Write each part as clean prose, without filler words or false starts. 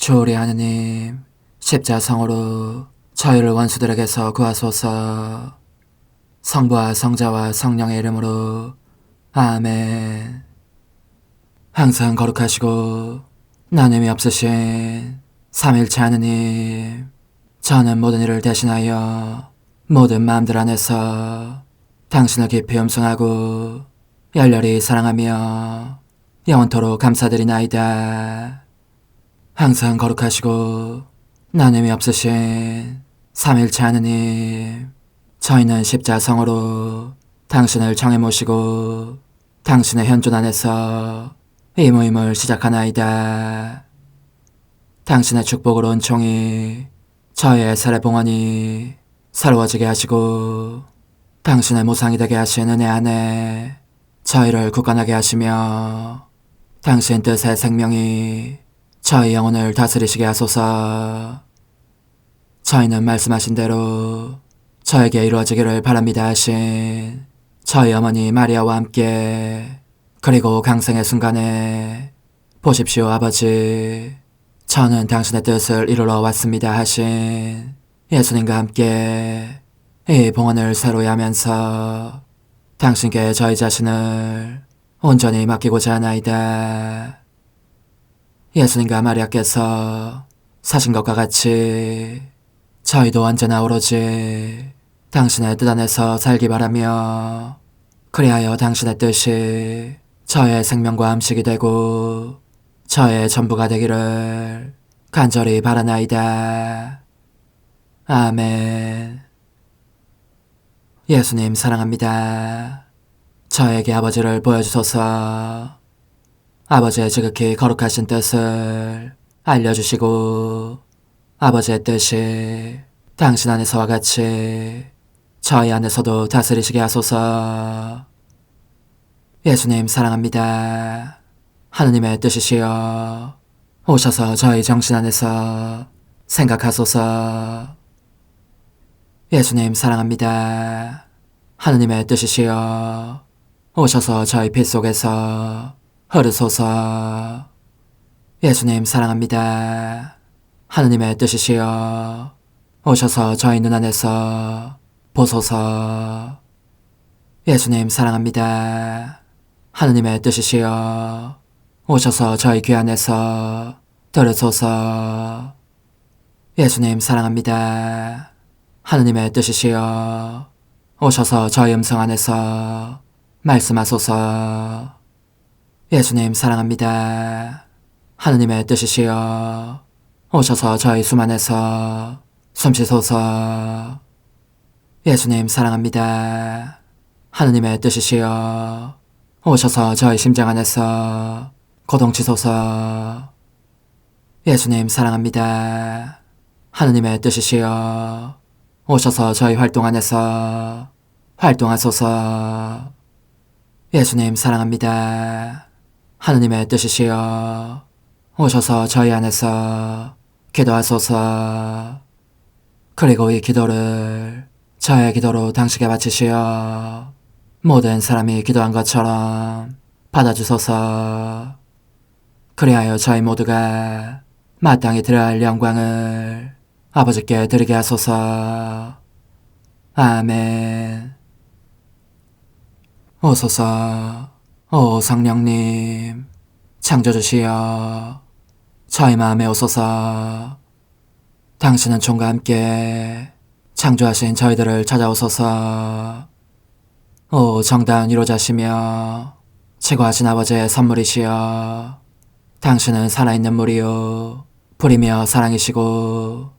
주오리 하느님, 십자성으로 저희를 원수들에게서 구하소서. 성부와 성자와 성령의 이름으로 아멘. 항상 거룩하시고 나눔이 없으신 삼일체 하느님, 저는 모든 일을 대신하여 모든 마음들 안에서 당신을 깊이 음성하고 열렬히 사랑하며 영원토록 감사드리나이다. 항상 거룩하시고 나눔이 없으신 삼일체 하느님, 저희는 십자성으로 당신을 정해 모시고 당신의 현존 안에서 이 모임을 시작하나이다. 당신의 축복으로 은총이 저희의 세례봉헌이 새로워지게 하시고 당신의 모상이 되게 하신 은혜 안에 저희를 굳건하게 하시며 당신 뜻의 생명이 저희 영혼을 다스리시게 하소서. 저희는 말씀하신 대로 저에게 이루어지기를 바랍니다 하신 저희 어머니 마리아와 함께, 그리고 강생의 순간에 보십시오 아버지, 저는 당신의 뜻을 이루러 왔습니다 하신 예수님과 함께 이 봉헌을 새로이 하면서 당신께 저희 자신을 온전히 맡기고자 하나이다. 예수님과 마리아께서 사신 것과 같이 저희도 언제나 오로지 당신의 뜻 안에서 살기 바라며, 그리하여 당신의 뜻이 저의 생명과 음식이 되고 저의 전부가 되기를 간절히 바라나이다. 아멘. 예수님 사랑합니다. 저에게 아버지를 보여주소서. 아버지의 지극히 거룩하신 뜻을 알려주시고 아버지의 뜻이 당신 안에서와 같이 저희 안에서도 다스리시게 하소서. 예수님 사랑합니다. 하느님의 뜻이시여 오셔서 저희 정신 안에서 생각하소서. 예수님 사랑합니다. 하느님의 뜻이시여 오셔서 저희 피 속에서 흐르소서. 예수님 사랑합니다. 하느님의 뜻이시여 오셔서 저희 눈 안에서 보소서. 예수님 사랑합니다. 하느님의 뜻이시여 오셔서 저희 귀 안에서 들으소서. 예수님 사랑합니다. 하느님의 뜻이시여 오셔서 저희 음성 안에서 말씀하소서. 예수님 사랑합니다. 하느님의 뜻이시여 오셔서 저희 숨 안에서 숨쉬소서. 예수님 사랑합니다. 하느님의 뜻이시여 오셔서 저희 심장 안에서 고동치소서. 예수님 사랑합니다. 하느님의 뜻이시여 오셔서 저희 활동 안에서 활동하소서. 예수님 사랑합니다. 하느님의 뜻이시여 오셔서 저희 안에서 기도하소서. 그리고 이 기도를 저의 기도로 당신께 바치시어 모든 사람이 기도한 것처럼 받아주소서. 그리하여 저희 모두가 마땅히 드려야 할 영광을 아버지께 드리게 하소서. 아멘. 오소서. 오 성령님 창조주시여 저희 마음에 오소서. 당신은 총과 함께 창조하신 저희들을 찾아오소서. 오 정다운 위로자시며 최고하신 아버지의 선물이시여 당신은 살아있는 물이요 불이며 사랑이시고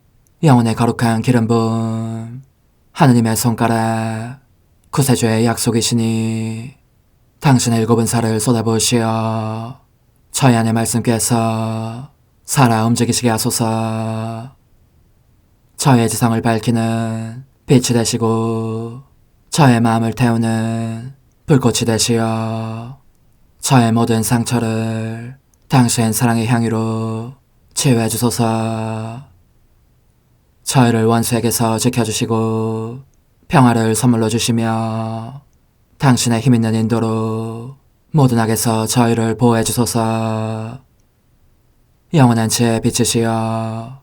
영혼의 거룩한 기름 부음 하느님의 손가락 구세주의 약속이시니 당신의 일곱은 살을 쏟아부으시어 저희 안의 말씀께서 살아 움직이시게 하소서. 저의 지성을 밝히는 빛이 되시고 저의 마음을 태우는 불꽃이 되시어 저의 모든 상처를 당신 사랑의 향유로 치유해 주소서. 저희를 원수에게서 지켜주시고 평화를 선물로 주시며 당신의 힘있는 인도로 모든 악에서 저희를 보호해 주소서. 영원한 제 빛이시여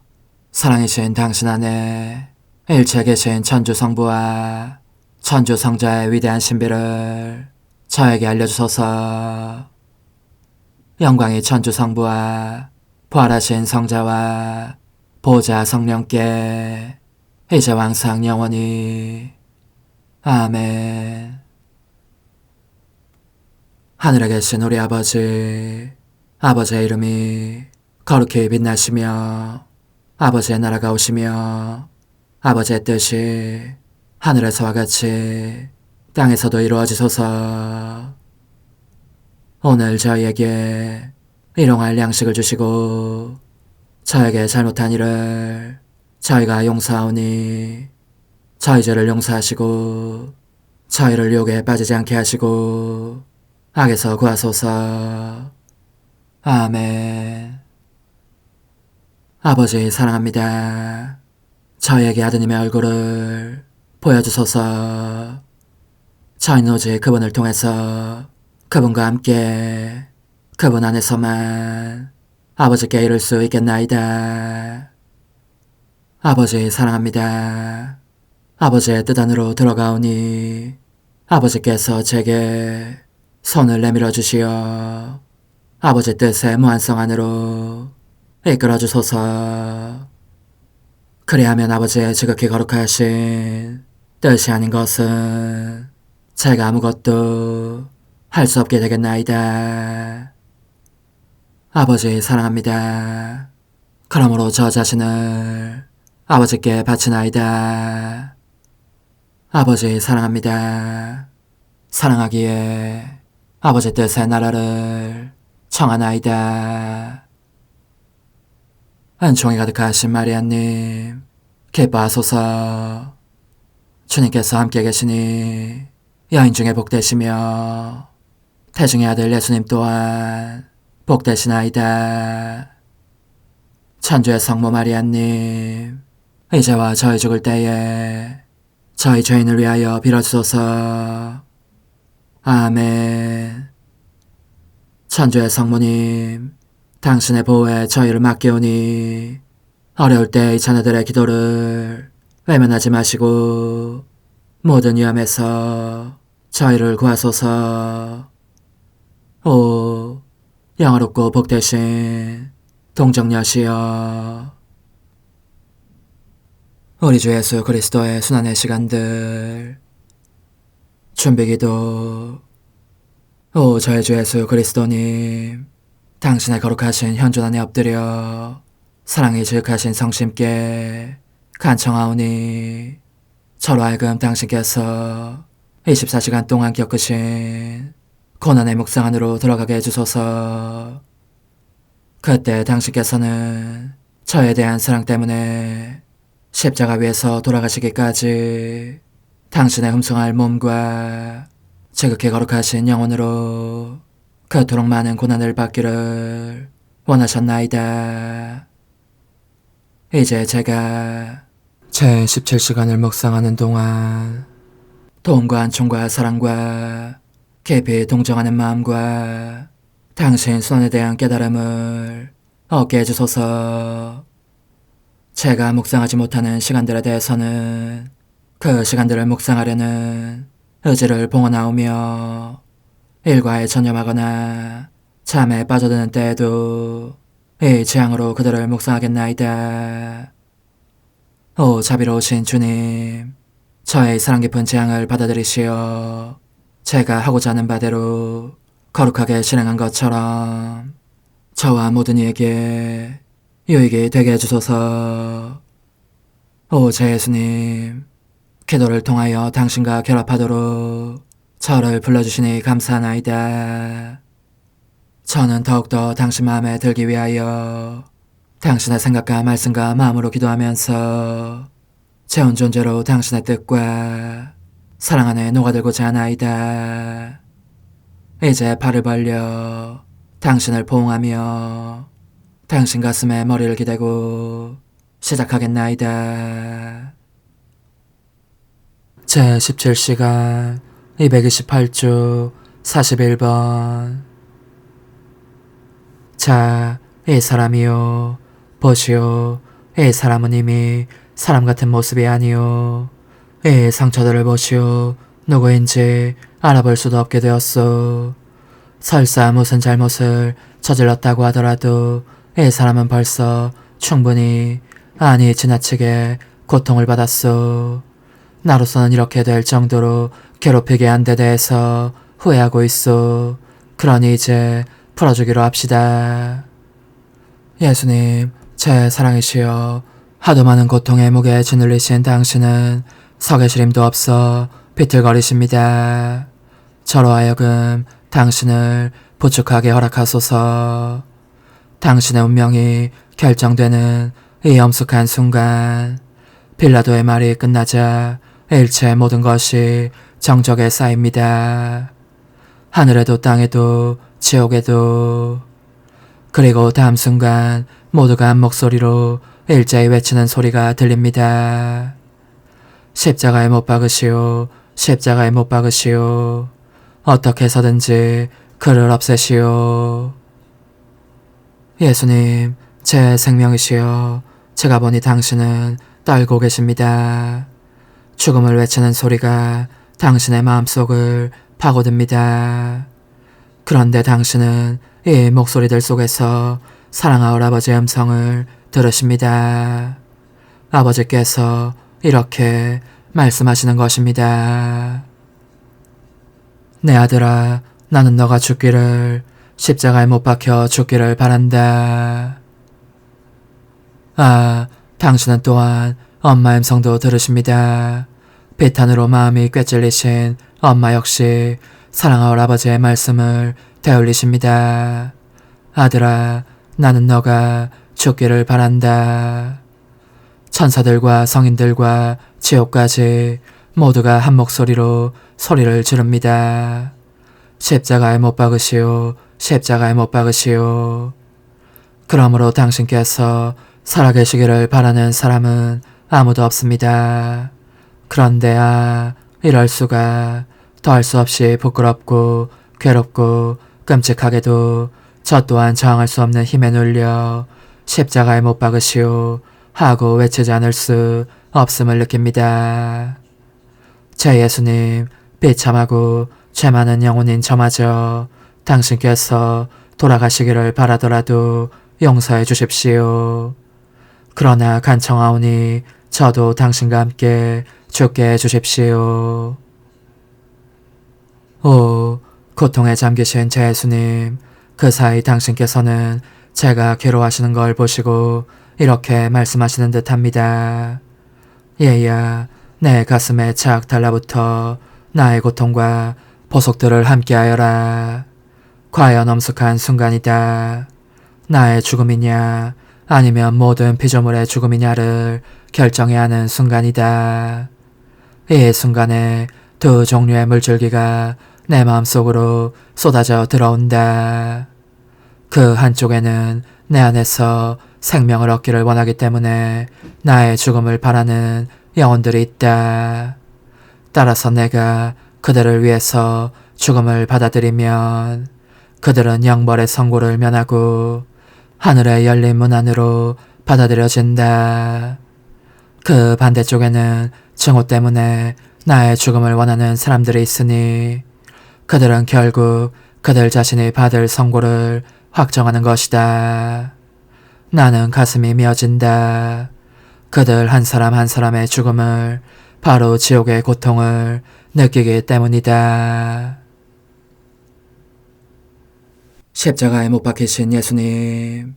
사랑이신 당신 안에 일체 계신 천주 성부와 천주 성자의 위대한 신비를 저에게 알려주소서. 영광이 천주 성부와 부활하신 성자와 보좌 성령께 이제와 항상 영원히 아멘. 하늘에 계신 우리 아버지, 아버지의 이름이 거룩히 빛나시며 아버지의 나라가 오시며 아버지의 뜻이 하늘에서와 같이 땅에서도 이루어지소서. 오늘 저희에게 일용할 양식을 주시고 저에게 잘못한 일을 저희가 용서하오니 저희 죄를 용서하시고 저희를 유혹에 빠지지 않게 하시고 악에서 구하소서. 아멘. 아버지 사랑합니다. 저희에게 아드님의 얼굴을 보여주소서. 저희는 오직 그분을 통해서 그분과 함께 그분 안에서만 아버지께 이룰 수 있겠나이다. 아버지 사랑합니다. 아버지의 뜻 안으로 들어가오니 아버지께서 제게 손을 내밀어 주시어 아버지 뜻의 무한성 안으로 이끌어 주소서. 그리하면 아버지의 지극히 거룩하신 뜻이 아닌 것은 제가 아무것도 할 수 없게 되겠나이다. 아버지 사랑합니다. 그러므로 저 자신을 아버지께 바치나이다. 아버지 사랑합니다. 사랑하기에 아버지 뜻의 나라를 청하나이다. 은총이 가득하신 마리아님, 기뻐하소서. 주님께서 함께 계시니 여인 중에 복되시며 태중의 아들 예수님 또한 복되시나이다. 천주의 성모 마리아님, 이제와 저희 죽을 때에 저희 죄인을 위하여 빌어주소서. 아멘. 천주의 성모님, 당신의 보호에 저희를 맡기오니 어려울 때 이 자녀들의 기도를 외면하지 마시고 모든 위험에서 저희를 구하소서. 오, 영화롭고 복되신 동정녀시여, 우리 주 예수 그리스도의 순환의 시간들 준비기도. 오 저희 주 예수 그리스도님, 당신의 거룩하신 현존 안에 엎드려 사랑이 지극하신 성심께 간청하오니 저로 하여금 당신께서 24시간 동안 겪으신 고난의 묵상 안으로 들어가게 해주소서. 그때 당신께서는 저에 대한 사랑 때문에 십자가 위에서 돌아가시기까지 당신의 흠숭할 몸과 지극히 거룩하신 영혼으로 그토록 많은 고난을 받기를 원하셨나이다. 이제 제가 제 17시간을 묵상하는 동안 도움과 안총과 사랑과 깊이 동정하는 마음과 당신 손에 대한 깨달음을 얻게 해주소서. 제가 묵상하지 못하는 시간들에 대해서는 그 시간들을 묵상하려는 의지를 봉헌하오며 일과에 전념하거나 잠에 빠져드는 때에도 이 재앙으로 그들을 묵상하겠나이다. 오 자비로우신 주님, 저의 사랑 깊은 재앙을 받아들이시어 제가 하고자 하는 바대로 거룩하게 실행한 것처럼 저와 모든 이에게 유익이 되게 해주소서. 오 제 예수님, 기도를 통하여 당신과 결합하도록 저를 불러주시니 감사하나이다. 저는 더욱더 당신 마음에 들기 위하여 당신의 생각과 말씀과 마음으로 기도하면서 제 온 존재로 당신의 뜻과 사랑 안에 녹아들고자 하나이다. 이제 발을 벌려 당신을 포옹하며 당신 가슴에 머리를 기대고 시작하겠나이다. 제 17시간 228주 41번. 자, 이 사람이요. 보시오. 이 사람은 이미 사람 같은 모습이 아니요. 이 상처들을 보시오. 누구인지 알아볼 수도 없게 되었소. 설사 무슨 잘못을 저질렀다고 하더라도 이 사람은 벌써 충분히, 아니 지나치게 고통을 받았소. 나로서는 이렇게 될 정도로 괴롭히게 한 데 대해서 후회하고 있소. 그러니 이제 풀어주기로 합시다. 예수님, 제 사랑이시여, 하도 많은 고통의 무게에 짓눌리신 당신은 서계시림도 없어 비틀거리십니다. 저로 하여금 당신을 부축하게 허락하소서. 당신의 운명이 결정되는 이 엄숙한 순간, 빌라도의 말이 끝나자 일체 모든 것이 정적에 쌓입니다. 하늘에도 땅에도 지옥에도. 그리고 다음 순간 모두가 한 목소리로 일제히 외치는 소리가 들립니다. 십자가에 못 박으시오. 십자가에 못 박으시오. 어떻게 해서든지 그를 없애시오. 예수님, 제 생명이시여, 제가 보니 당신은 떨고 계십니다. 죽음을 외치는 소리가 당신의 마음속을 파고듭니다. 그런데 당신은 이 목소리들 속에서 사랑하올 아버지의 음성을 들으십니다. 아버지께서 이렇게 말씀하시는 것입니다. 내 아들아, 나는 너가 죽기를, 십자가에 못 박혀 죽기를 바란다. 아, 당신은 또한 엄마의 음성도 들으십니다. 비탄으로 마음이 꿰찔리신 엄마 역시 사랑하올 아버지의 말씀을 되올리십니다. 아들아, 나는 너가 죽기를 바란다. 천사들과 성인들과 지옥까지 모두가 한 목소리로 소리를 지릅니다. 십자가에 못 박으시오. 십자가에 못 박으시오. 그러므로 당신께서 살아계시기를 바라는 사람은 아무도 없습니다. 그런데 이럴 수가. 더할 수 없이 부끄럽고 괴롭고 끔찍하게도 저 또한 저항할 수 없는 힘에 눌려 십자가에 못 박으시오 하고 외치지 않을 수 없음을 느낍니다. 제 예수님, 비참하고 죄 많은 영혼인 저마저 당신께서 돌아가시기를 바라더라도 용서해 주십시오. 그러나 간청하오니 저도 당신과 함께 죽게 해 주십시오. 오, 고통에 잠기신 제 예수님, 그 사이 당신께서는 제가 괴로워하시는 걸 보시고 이렇게 말씀하시는 듯합니다. 얘야, 내 가슴에 착 달라붙어 나의 고통과 보속들을 함께하여라. 과연 엄숙한 순간이다. 나의 죽음이냐 아니면 모든 피조물의 죽음이냐를 결정해야 하는 순간이다. 이 순간에 두 종류의 물줄기가 내 마음속으로 쏟아져 들어온다. 그 한쪽에는 내 안에서 생명을 얻기를 원하기 때문에 나의 죽음을 바라는 영혼들이 있다. 따라서 내가 그들을 위해서 죽음을 받아들이면 그들은 영벌의 선고를 면하고 하늘의 열린 문 안으로 받아들여진다. 그 반대쪽에는 증오 때문에 나의 죽음을 원하는 사람들이 있으니 그들은 결국 그들 자신이 받을 선고를 확정하는 것이다. 나는 가슴이 미어진다. 그들 한 사람 한 사람의 죽음을, 바로 지옥의 고통을 느끼기 때문이다. 십자가에 못 박히신 예수님,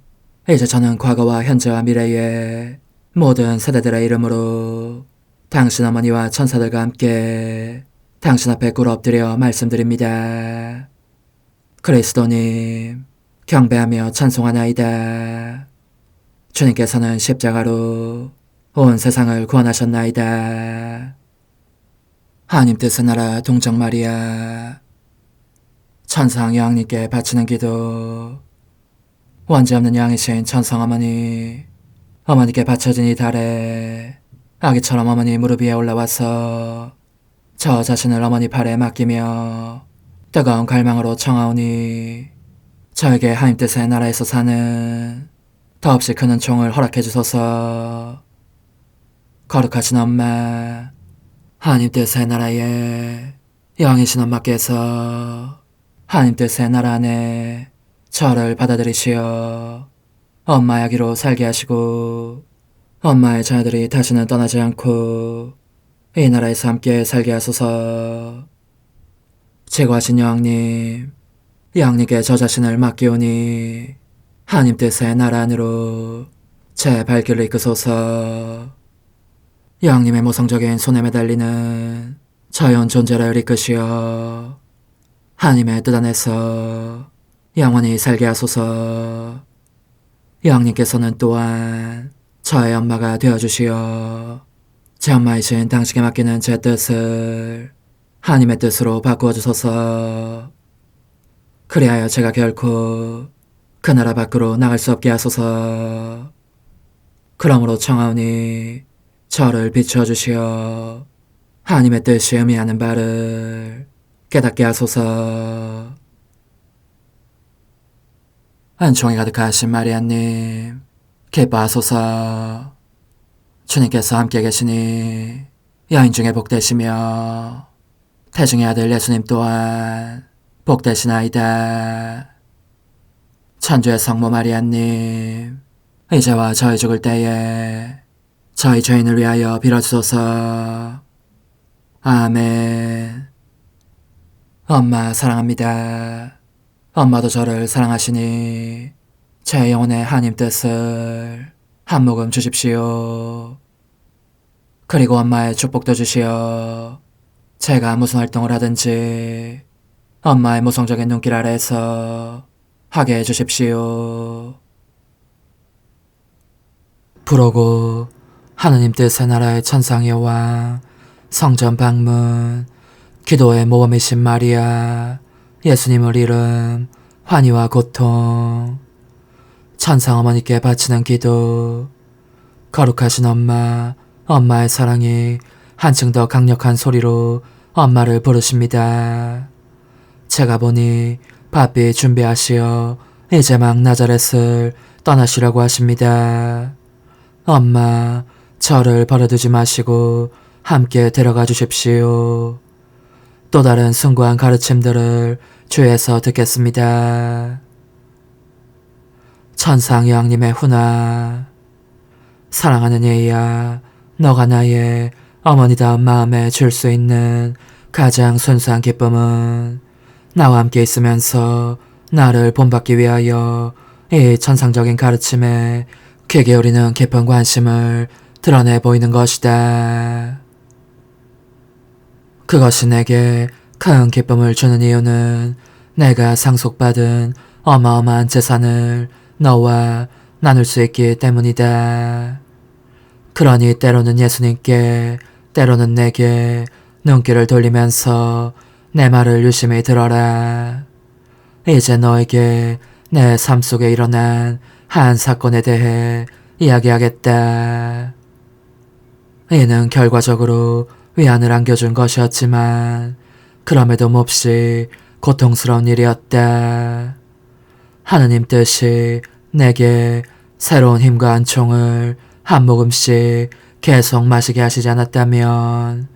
이제 저는 과거와 현재와 미래의 모든 세대들의 이름으로 당신 어머니와 천사들과 함께 당신 앞에 꿇어 엎드려 말씀드립니다. 그리스도님, 경배하며 찬송하나이다. 주님께서는 십자가로 온 세상을 구원하셨나이다. 하나님 뜻은 알아 동정 마리아, 천상 여왕님께 바치는 기도. 원죄 없는 양이신 천상 어머니, 어머니께 바쳐진 이 달에 아기처럼 어머니 무릎 위에 올라와서 저 자신을 어머니 팔에 맡기며 뜨거운 갈망으로 청하오니 저에게 하나님 뜻의 나라에서 사는 더없이 큰 은총을 허락해 주소서. 거룩하신 엄마, 하나님 뜻의 나라에 영이신 엄마께서 하나님 뜻의 나라 안에 저를 받아들이시어 엄마 아기로 살게 하시고 엄마의 자녀들이 다시는 떠나지 않고 이 나라에서 함께 살게 하소서. 제거하신 여왕님, 여왕님께 저 자신을 맡기오니 하나님 뜻의 나라 안으로 제 발길을 이끄소서. 여왕님의 모성적인 손에 매달리는 자연 존재를 이끄시어 하나님의 뜻 안에서 영원히 살게 하소서. 여왕님께서는 또한 저의 엄마가 되어주시어 제 엄마이신 당신께 맡기는 제 뜻을 하나님의 뜻으로 바꾸어 주소서. 그리하여 제가 결코 그 나라 밖으로 나갈 수 없게 하소서. 그러므로 청하오니 저를 비추어 주시어 하나님의 뜻이 의미하는 바를 깨닫게 하소서. 은총이 가득하신 마리아님, 기뻐하소서. 주님께서 함께 계시니 여인 중에 복되시며 태중의 아들 예수님 또한 복되시나이다. 천주의 성모 마리아님, 이제와 저희 죽을 때에 저희 죄인을 위하여 빌어주소서. 아멘. 엄마 사랑합니다. 엄마도 저를 사랑하시니 제 영혼의 하나님 뜻을 한 모금 주십시오. 그리고 엄마의 축복도 주시어 제가 무슨 활동을 하든지 엄마의 모성적인 눈길 아래에서 하게 해주십시오. 부르고 하느님 뜻의 나라의 천상 여왕, 성전 방문, 기도의 모범이신 마리아, 예수님을 이름, 환희와 고통, 천상 어머니께 바치는 기도, 거룩하신 엄마, 엄마의 사랑이 한층 더 강력한 소리로 엄마를 부르십니다. 제가 보니 바삐 준비하시어 이제 막 나자렛을 떠나시려고 하십니다. 엄마, 저를 버려두지 마시고 함께 데려가 주십시오. 또 다른 숭고한 가르침들을 주에서 듣겠습니다. 천상 여왕님의 훈화, 사랑하는 예희야, 너가 나의 어머니다운 마음에 줄 수 있는 가장 순수한 기쁨은 나와 함께 있으면서 나를 본받기 위하여 이 천상적인 가르침에 귀 기울이는 깊은 관심을 드러내 보이는 것이다. 그것이 내게 큰 기쁨을 주는 이유는 내가 상속받은 어마어마한 재산을 너와 나눌 수 있기 때문이다. 그러니 때로는 예수님께, 때로는 내게 눈길을 돌리면서 내 말을 유심히 들어라. 이제 너에게 내 삶 속에 일어난 한 사건에 대해 이야기하겠다. 이는 결과적으로 위안을 안겨준 것이었지만 그럼에도 몹시 고통스러운 일이었다. 하느님 뜻이 내게 새로운 힘과 안총을 한 모금씩 계속 마시게 하시지 않았다면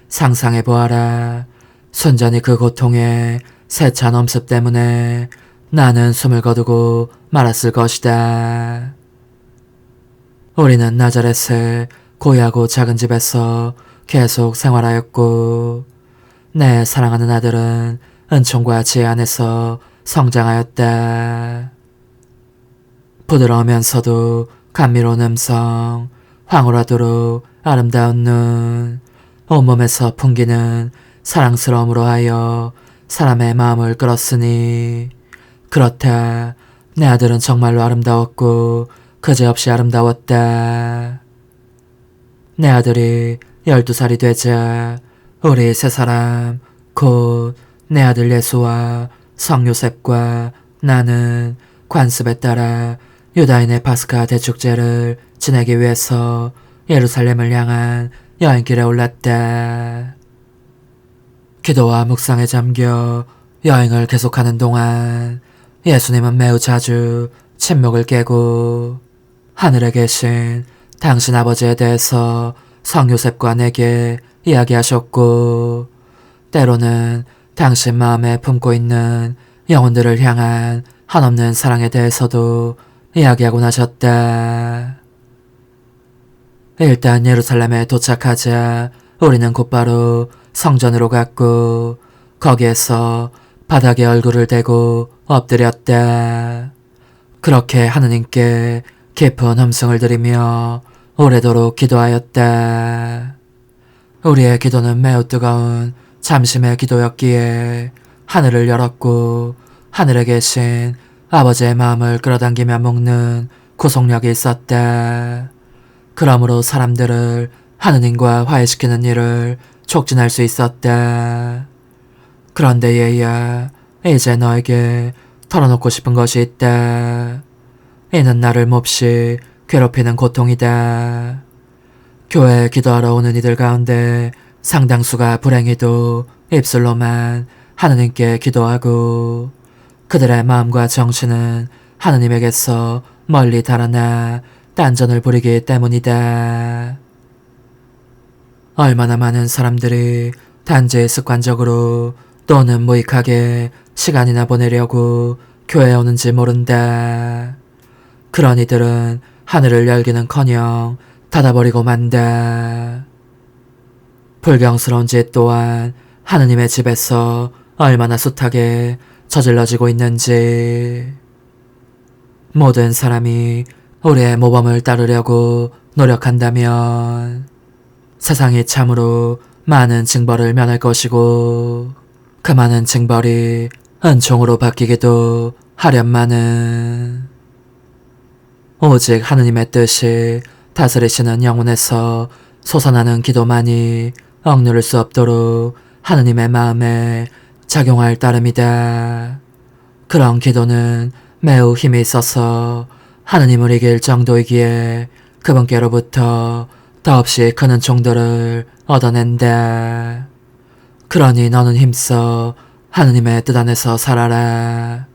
상상해보아라. 순전히 그 고통의 세찬 엄습 때문에 나는 숨을 거두고 말았을 것이다. 우리는 나자렛의 고야고 작은 집에서 계속 생활하였고 내 사랑하는 아들은 은총과 지혜 안에서 성장하였다. 부드러우면서도 감미로운 음성, 황홀하도록 아름다운 눈, 온몸에서 풍기는 사랑스러움으로 하여 사람의 마음을 끌었으니 그렇다. 내 아들은 정말로 아름다웠고 그지없이 아름다웠다. 내 아들이 12살이 되자 우리 세 사람, 곧 내 아들 예수와 성 요셉과 나는 관습에 따라 유다인의 파스카 대축제를 지내기 위해서 예루살렘을 향한 여행길에 올랐다. 기도와 묵상에 잠겨 여행을 계속하는 동안 예수님은 매우 자주 침묵을 깨고 하늘에 계신 당신 아버지에 대해서 성 요셉과 내게 이야기하셨고, 때로는 당신 마음에 품고 있는 영혼들을 향한 한없는 사랑에 대해서도 이야기하곤 하셨다. 일단 예루살렘에 도착하자 우리는 곧바로 성전으로 갔고, 거기에서 바닥에 얼굴을 대고 엎드렸다. 그렇게 하느님께 깊은 함성을 드리며 오래도록 기도하였다. 우리의 기도는 매우 뜨거운 잠심의 기도였기에 하늘을 열었고, 하늘에 계신 아버지의 마음을 끌어당기며 묶는 구속력이 있었다. 그러므로 사람들을 하느님과 화해시키는 일을 촉진할 수 있었다. 그런데 얘야, 이제 너에게 털어놓고 싶은 것이 있다. 이는 나를 몹시 괴롭히는 고통이다. 교회에 기도하러 오는 이들 가운데 상당수가 불행히도 입술로만 하느님께 기도하고, 그들의 마음과 정신은 하느님에게서 멀리 달아나 딴전을 부리기 때문이다. 얼마나 많은 사람들이 단지 습관적으로 또는 무익하게 시간이나 보내려고 교회에 오는지 모른다. 그런 이들은 하늘을 열기는커녕 닫아버리고 만다. 불경스러운 짓 또한 하느님의 집에서 얼마나 숱하게 저질러지고 있는지. 모든 사람이 우리의 모범을 따르려고 노력한다면 세상이 참으로 많은 징벌을 면할 것이고, 그 많은 징벌이 은총으로 바뀌기도 하련마는 오직 하느님의 뜻이 다스리시는 영혼에서 솟아나는 기도만이 억누를 수 없도록 하느님의 마음에 작용할 따름이다. 그런 기도는 매우 힘이 있어서 하느님을 이길 정도이기에 그분께로부터 더없이 큰 은총들을 얻어낸다. 그러니 너는 힘써 하느님의 뜻 안에서 살아라.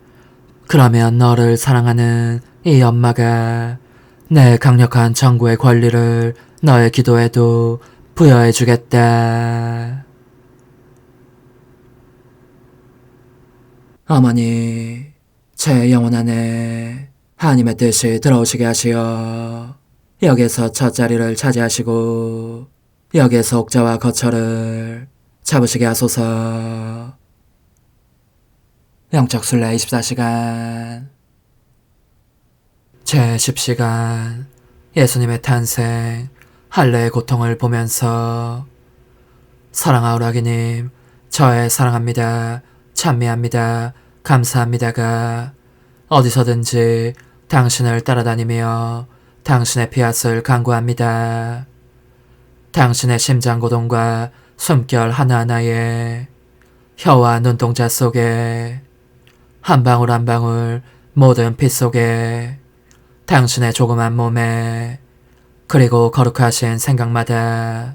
그러면 너를 사랑하는 이 엄마가 내 강력한 정구의 권리를 너의 기도에도 부여해 주겠다. 어머니, 제 영혼 안에 하나님의 뜻이 들어오시게 하시어 여기에서 첫 자리를 차지하시고 여기에서 옥자와 거처를 잡으시게 하소서. 영적순례 24시간 제10시간 예수님의 탄생, 할례의 고통을 보면서 사랑하오라기님, 저의 사랑합니다, 찬미합니다, 감사합니다가 어디서든지 당신을 따라다니며 당신의 피앗을 간구합니다. 당신의 심장고동과 숨결 하나하나에 혀와 눈동자 속에 한 방울 한 방울 모든 피 속에 당신의 조그만 몸에 그리고 거룩하신 생각마다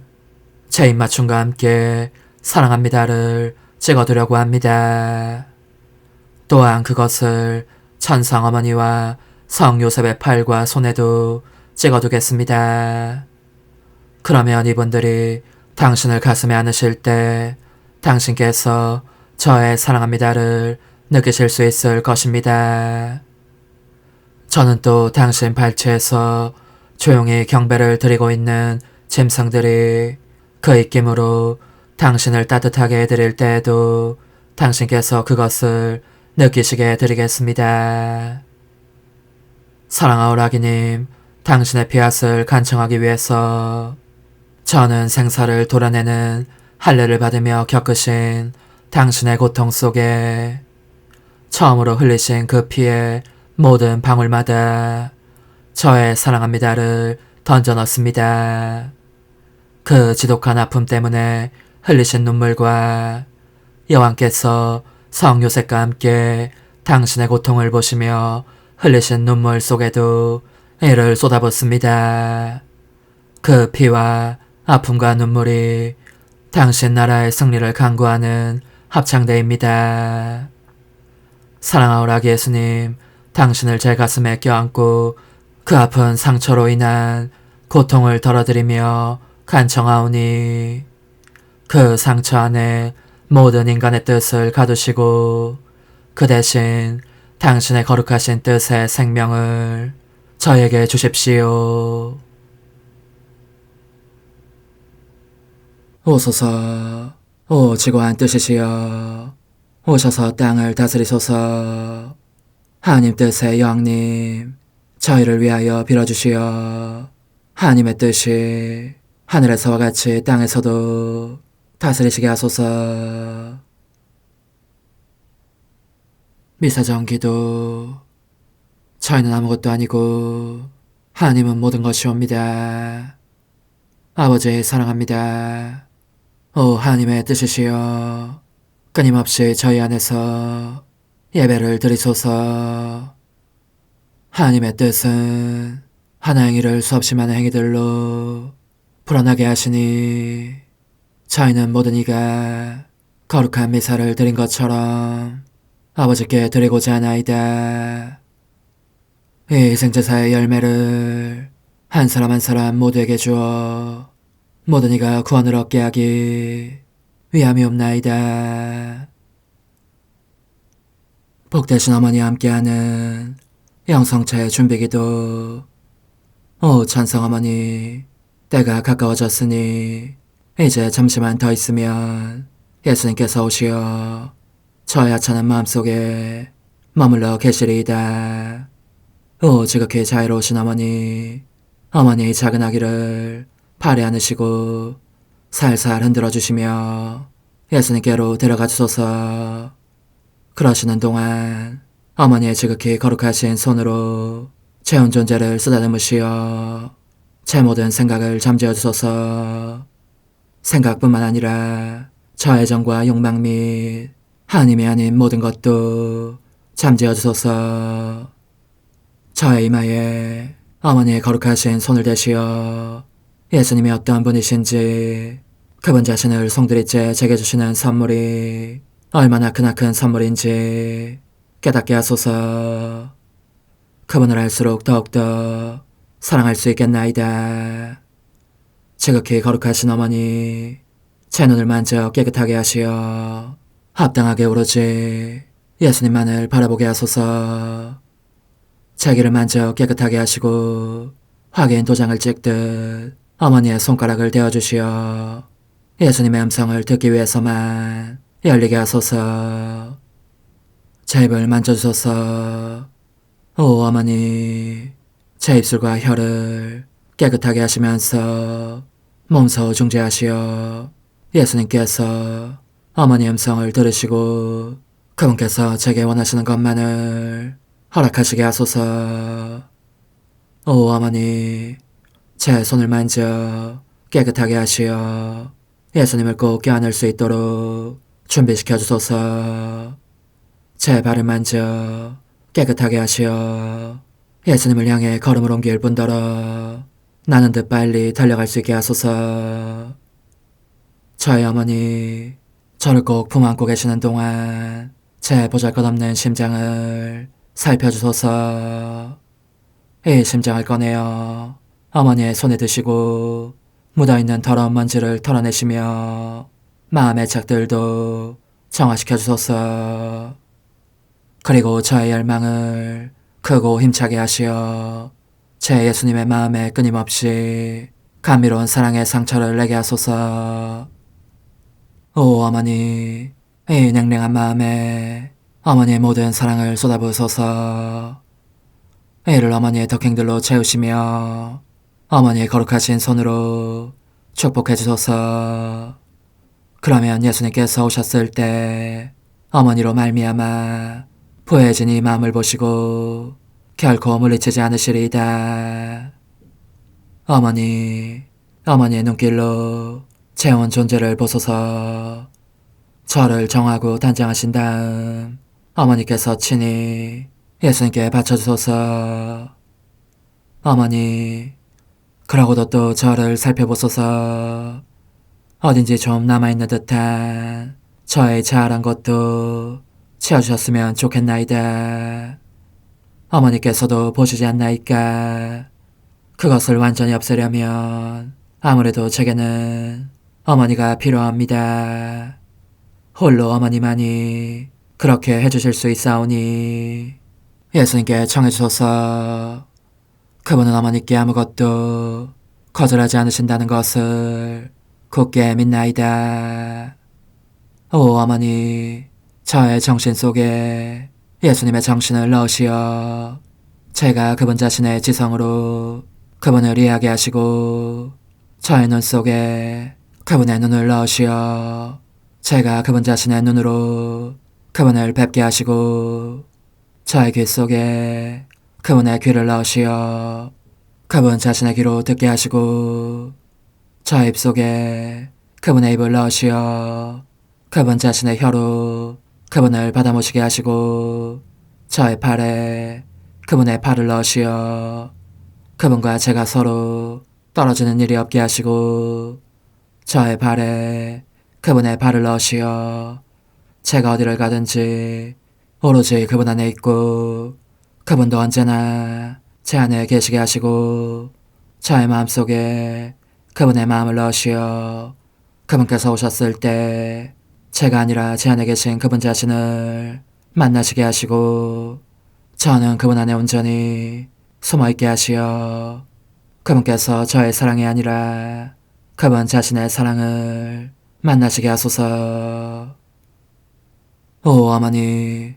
제 입맞춤과 함께 사랑합니다를 찍어두려고 합니다. 또한 그것을 천상 어머니와 성 요셉의 팔과 손에도 찍어두겠습니다. 그러면 이분들이 당신을 가슴에 안으실 때 당신께서 저의 사랑합니다를 느끼실 수 있을 것입니다. 저는 또 당신 발치에서 조용히 경배를 드리고 있는 짐승들이 그 입김으로 당신을 따뜻하게 해드릴 때에도 당신께서 그것을 느끼시게 해드리겠습니다. 사랑하오라기님, 당신의 피앗을 간청하기 위해서 저는 생사를 도려내는 할례를 받으며 겪으신 당신의 고통 속에 처음으로 흘리신 그 피의 모든 방울마다 저의 사랑합니다를 던져 넣습니다. 그 지독한 아픔 때문에 흘리신 눈물과 여왕께서 성 요셉과 함께 당신의 고통을 보시며 흘리신 눈물 속에도 이를 쏟아붓습니다. 그 피와 아픔과 눈물이 당신 나라의 승리를 간구하는 합창대입니다. 사랑하오라 예수님, 당신을 제 가슴에 껴안고 그 아픈 상처로 인한 고통을 덜어드리며 간청하오니 그 상처 안에 모든 인간의 뜻을 가두시고 그 대신 당신의 거룩하신 뜻의 생명을 저에게 주십시오. 오소서, 오 지고한 뜻이시여, 오셔서 땅을 다스리소서. 하나님 뜻의 여왕님, 저희를 위하여 빌어주시어 하나님의 뜻이 하늘에서와 같이 땅에서도 다스리시게 하소서. 미사정 기도. 저희는 아무것도 아니고 하나님은 모든 것이옵니다. 아버지 사랑합니다. 오 하나님의 뜻이시여, 끊임없이 저희 안에서 예배를 드리소서. 하나님의 뜻은 하나 행위를 수없이 많은 행위들로 불어나게 하시니 저희는 모든 이가 거룩한 미사를 드린 것처럼 아버지께 드리고자 하나이다. 이 희생제사의 열매를 한 사람 한 사람 모두에게 주어 모든 이가 구원을 얻게 하기 위함이옵나이다. 복되신 어머니와 함께하는 영성차의 준비기도. 오 찬성 어머니, 때가 가까워졌으니 이제 잠시만 더 있으면 예수님께서 오시어 저의 하찮은 마음속에 머물러 계시리이다. 오 지극히 자유로우신 어머니, 어머니의 작은 아기를 팔에 안으시고 살살 흔들어 주시며 예수님께로 데려가 주소서. 그러시는 동안 어머니의 지극히 거룩하신 손으로 제 온 존재를 쓰다듬으시어 제 모든 생각을 잠재워 주소서. 생각뿐만 아니라 저 애정과 욕망 및 하나님이 아닌 모든 것도 잠재워 주소서. 저의 이마에 어머니의 거룩하신 손을 대시어 예수님이 어떤 분이신지, 그분 자신을 송두리째 제게 주시는 선물이 얼마나 크나큰 선물인지 깨닫게 하소서. 그분을 알수록 더욱더 사랑할 수 있겠나이다. 지극히 거룩하신 어머니, 제 눈을 만져 깨끗하게 하시어 합당하게 오로지 예수님만을 바라보게 하소서. 제 귀를 만져 깨끗하게 하시고 확인 도장을 찍듯 어머니의 손가락을 대어주시어 예수님의 음성을 듣기 위해서만 열리게 하소서. 제 입을 만져주소서. 오 어머니, 제 입술과 혀를 깨끗하게 하시면서 몸소 중재하시어 예수님께서 어머니의 음성을 들으시고 그분께서 제게 원하시는 것만을 허락하시게 하소서. 오 어머니, 제 손을 만져 깨끗하게 하시어 예수님을 꼭 껴안을 수 있도록 준비시켜 주소서. 제 발을 만져 깨끗하게 하시어 예수님을 향해 걸음을 옮길 뿐더러 나는 듯 빨리 달려갈 수 있게 하소서. 저의 어머니, 저를 꼭 품 안고 계시는 동안 제 보잘것없는 심장을 살펴주소서. 이 심장을 꺼내어 어머니의 손에 드시고 묻어있는 더러운 먼지를 털어내시며 마음의 착들도 정화시켜 주소서. 그리고 저의 열망을 크고 힘차게 하시어 제 예수님의 마음에 끊임없이 감미로운 사랑의 상처를 내게 하소서. 오 어머니, 이 냉랭한 마음에 어머니의 모든 사랑을 쏟아부으소서. 이를 어머니의 덕행들로 채우시며 어머니의 거룩하신 손으로 축복해 주소서. 그러면 예수님께서 오셨을 때 어머니로 말미암아 부해진 이 마음을 보시고 결코 물리치지 않으시리이다. 어머니, 어머니의 눈길로 제 온 존재를 보소서. 저를 정하고 단장하신 다음 어머니께서 친히 예수님께 바쳐주소서. 어머니, 그러고도 또 저를 살펴보소서. 어딘지 좀 남아있는 듯한 저의 자아란 것도 채워주셨으면 좋겠나이다. 어머니께서도 보시지 않나이까. 그것을 완전히 없애려면 아무래도 제게는 어머니가 필요합니다. 홀로 어머니만이 그렇게 해주실 수 있사오니 예수님께 청해주소서. 그분은 어머니께 아무것도 거절하지 않으신다는 것을 굳게 믿나이다. 오 어머니, 저의 정신 속에 예수님의 정신을 넣으시어 제가 그분 자신의 지성으로 그분을 이해하게 하시고 저의 눈 속에 그분의 눈을 넣으시어 제가 그분 자신의 눈으로 그분을 뵙게 하시고 저의 귀 속에 그분의 귀를 넣으시어 그분 자신의 귀로 듣게 하시고 저의 입 속에 그분의 입을 넣으시어 그분 자신의 혀로 그분을 받아모시게 하시고 저의 팔에 그분의 팔을 넣으시어 그분과 제가 서로 떨어지는 일이 없게 하시고 저의 발에 그분의 발을 넣으시어 제가 어디를 가든지 오로지 그분 안에 있고 그분도 언제나 제 안에 계시게 하시고 저의 마음속에 그분의 마음을 넣으시어 그분께서 오셨을 때 제가 아니라 제 안에 계신 그분 자신을 만나시게 하시고 저는 그분 안에 온전히 숨어있게 하시어 그분께서 저의 사랑이 아니라 그분 자신의 사랑을 만나시게 하소서. 오 어머니,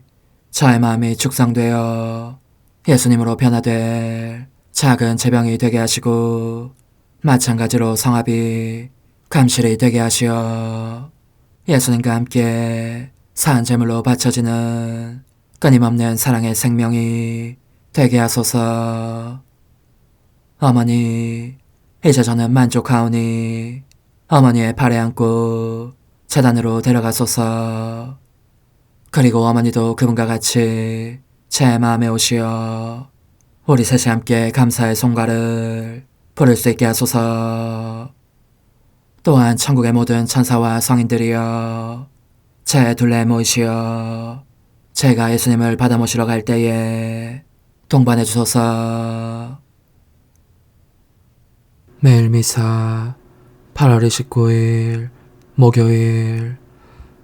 저의 마음이 축성되어 예수님으로 변화될 작은 제병이 되게 하시고 마찬가지로 성합이 감실이 되게 하시어 예수님과 함께 산 제물로 바쳐지는 끊임없는 사랑의 생명이 되게 하소서. 어머니, 이제 저는 만족하오니 어머니의 발에 안고 제단으로 데려가소서. 그리고 어머니도 그분과 같이 제 마음에 오시어 우리 셋이 함께 감사의 송가를 부를 수 있게 하소서. 또한 천국의 모든 천사와 성인들이여 제 둘레에 모이시어 제가 예수님을 받아 모시러 갈 때에 동반해 주소서. 매일 미사 8월 29일 목요일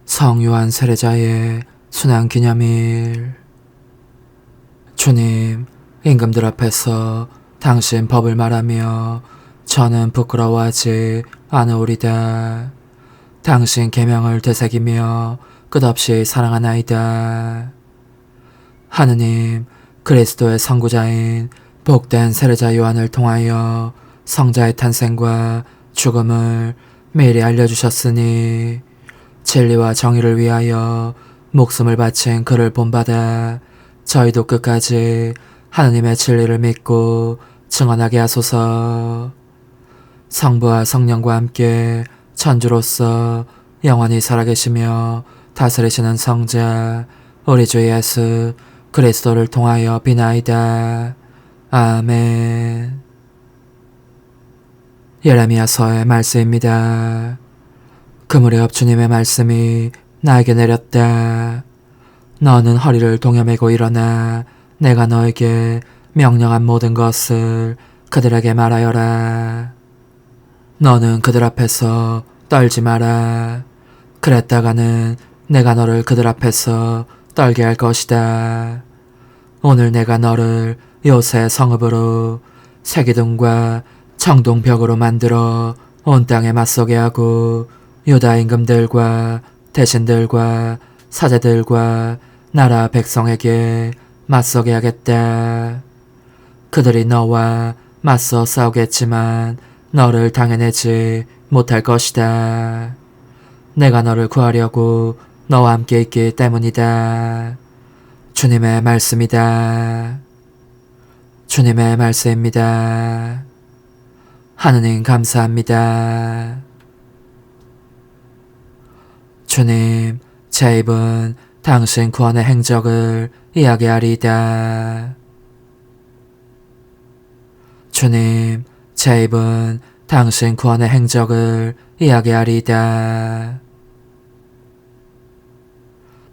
성요한 세례자의 순환기념일. 주님, 임금들 앞에서 당신 법을 말하며 저는 부끄러워하지 않으오리다. 당신 계명을 되새기며 끝없이 사랑하나이다. 하느님, 그리스도의 선구자인 복된 세례자 요한을 통하여 성자의 탄생과 죽음을 미리 알려주셨으니 진리와 정의를 위하여 목숨을 바친 그를 본받아 저희도 끝까지 하느님의 진리를 믿고 증언하게 하소서. 성부와 성령과 함께 천주로서 영원히 살아계시며 다스리시는 성자 우리 주 예수 그리스도를 통하여 비나이다. 아멘. 예레미야서의 말씀입니다. 그 무렵 주님의 말씀이 나에게 내렸다. 너는 허리를 동여매고 일어나 내가 너에게 명령한 모든 것을 그들에게 말하여라. 너는 그들 앞에서 떨지 마라. 그랬다가는 내가 너를 그들 앞에서 떨게 할 것이다. 오늘 내가 너를 요새 성읍으로 새기둥과 청동벽으로 만들어 온 땅에 맞서게 하고 유다 임금들과 대신들과 사제들과 나라 백성에게 맞서게 하겠다. 그들이 너와 맞서 싸우겠지만 너를 당해내지 못할 것이다. 내가 너를 구하려고 너와 함께 있기 때문이다. 주님의 말씀이다. 주님의 말씀입니다. 하느님 감사합니다. 주님, 제 입은 당신 구원의 행적을 이야기하리이다. 주님, 제 입은 당신 구원의 행적을 이야기하리이다.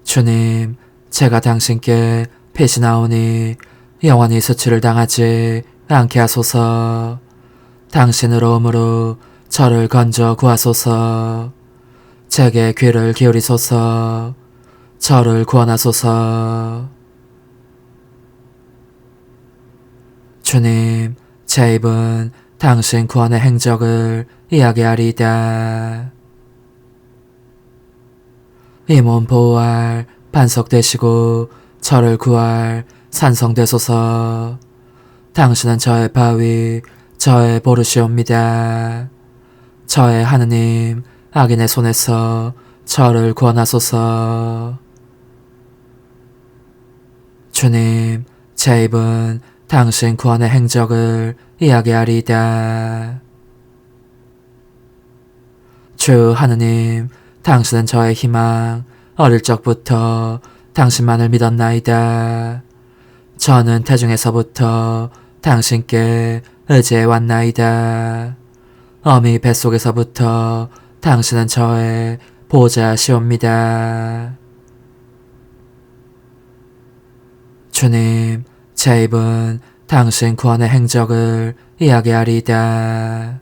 주님, 제가 당신께 배신하오니 영원히 수치를 당하지 않게 하소서. 당신으로 오므로 저를 건져 구하소서. 제게 귀를 기울이소서. 저를 구원하소서. 주님, 제 입은 당신 구원의 행적을 이야기하리이다. 이 몸 보호할 반석 되시고 저를 구할 산성 되소서. 당신은 저의 바위, 저의 보르시옵니다. 저의 하느님, 악인의 손에서 저를 구원하소서. 주님, 제 입은 당신 구원의 행적을 이야기하리이다. 주 하느님, 당신은 저의 희망, 어릴 적부터 당신만을 믿었나이다. 저는 태중에서부터 당신께 의지해 왔나이다. 어미 뱃속에서부터 당신은 저의 보호자시옵니다. 주님, 제 입은 당신 구원의 행적을 이야기하리이다.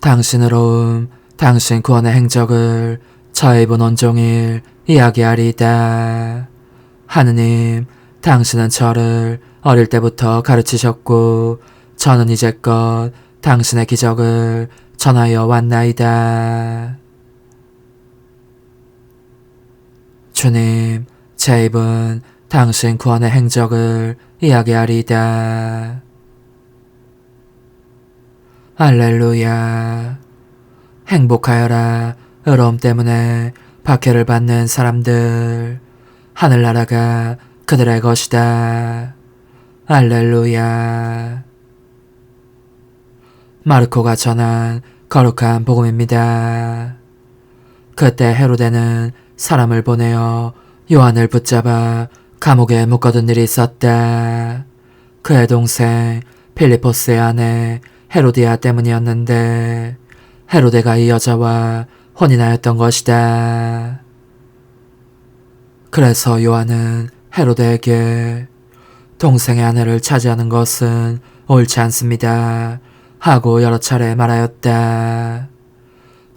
당신으로 당신 구원의 행적을 저의 입은 온종일 이야기하리이다. 하느님, 당신은 저를 어릴 때부터 가르치셨고 저는 이제껏 당신의 기적을 전하여 왔나이다. 주님, 제 입은 당신 구원의 행적을 이야기하리이다. 할렐루야. 행복하여라. 의로움 때문에 박해를 받는 사람들. 하늘나라가 그들의 것이다. 할렐루야. 마르코가 전한 거룩한 복음입니다. 그때 헤로데는 사람을 보내어 요한을 붙잡아 감옥에 묶어둔 일이 있었다. 그의 동생 필리포스의 아내 헤로디아 때문이었는데 헤로데가 이 여자와 혼인하였던 것이다. 그래서 요한은 헤로데에게 동생의 아내를 차지하는 것은 옳지 않습니다 하고 여러 차례 말하였다.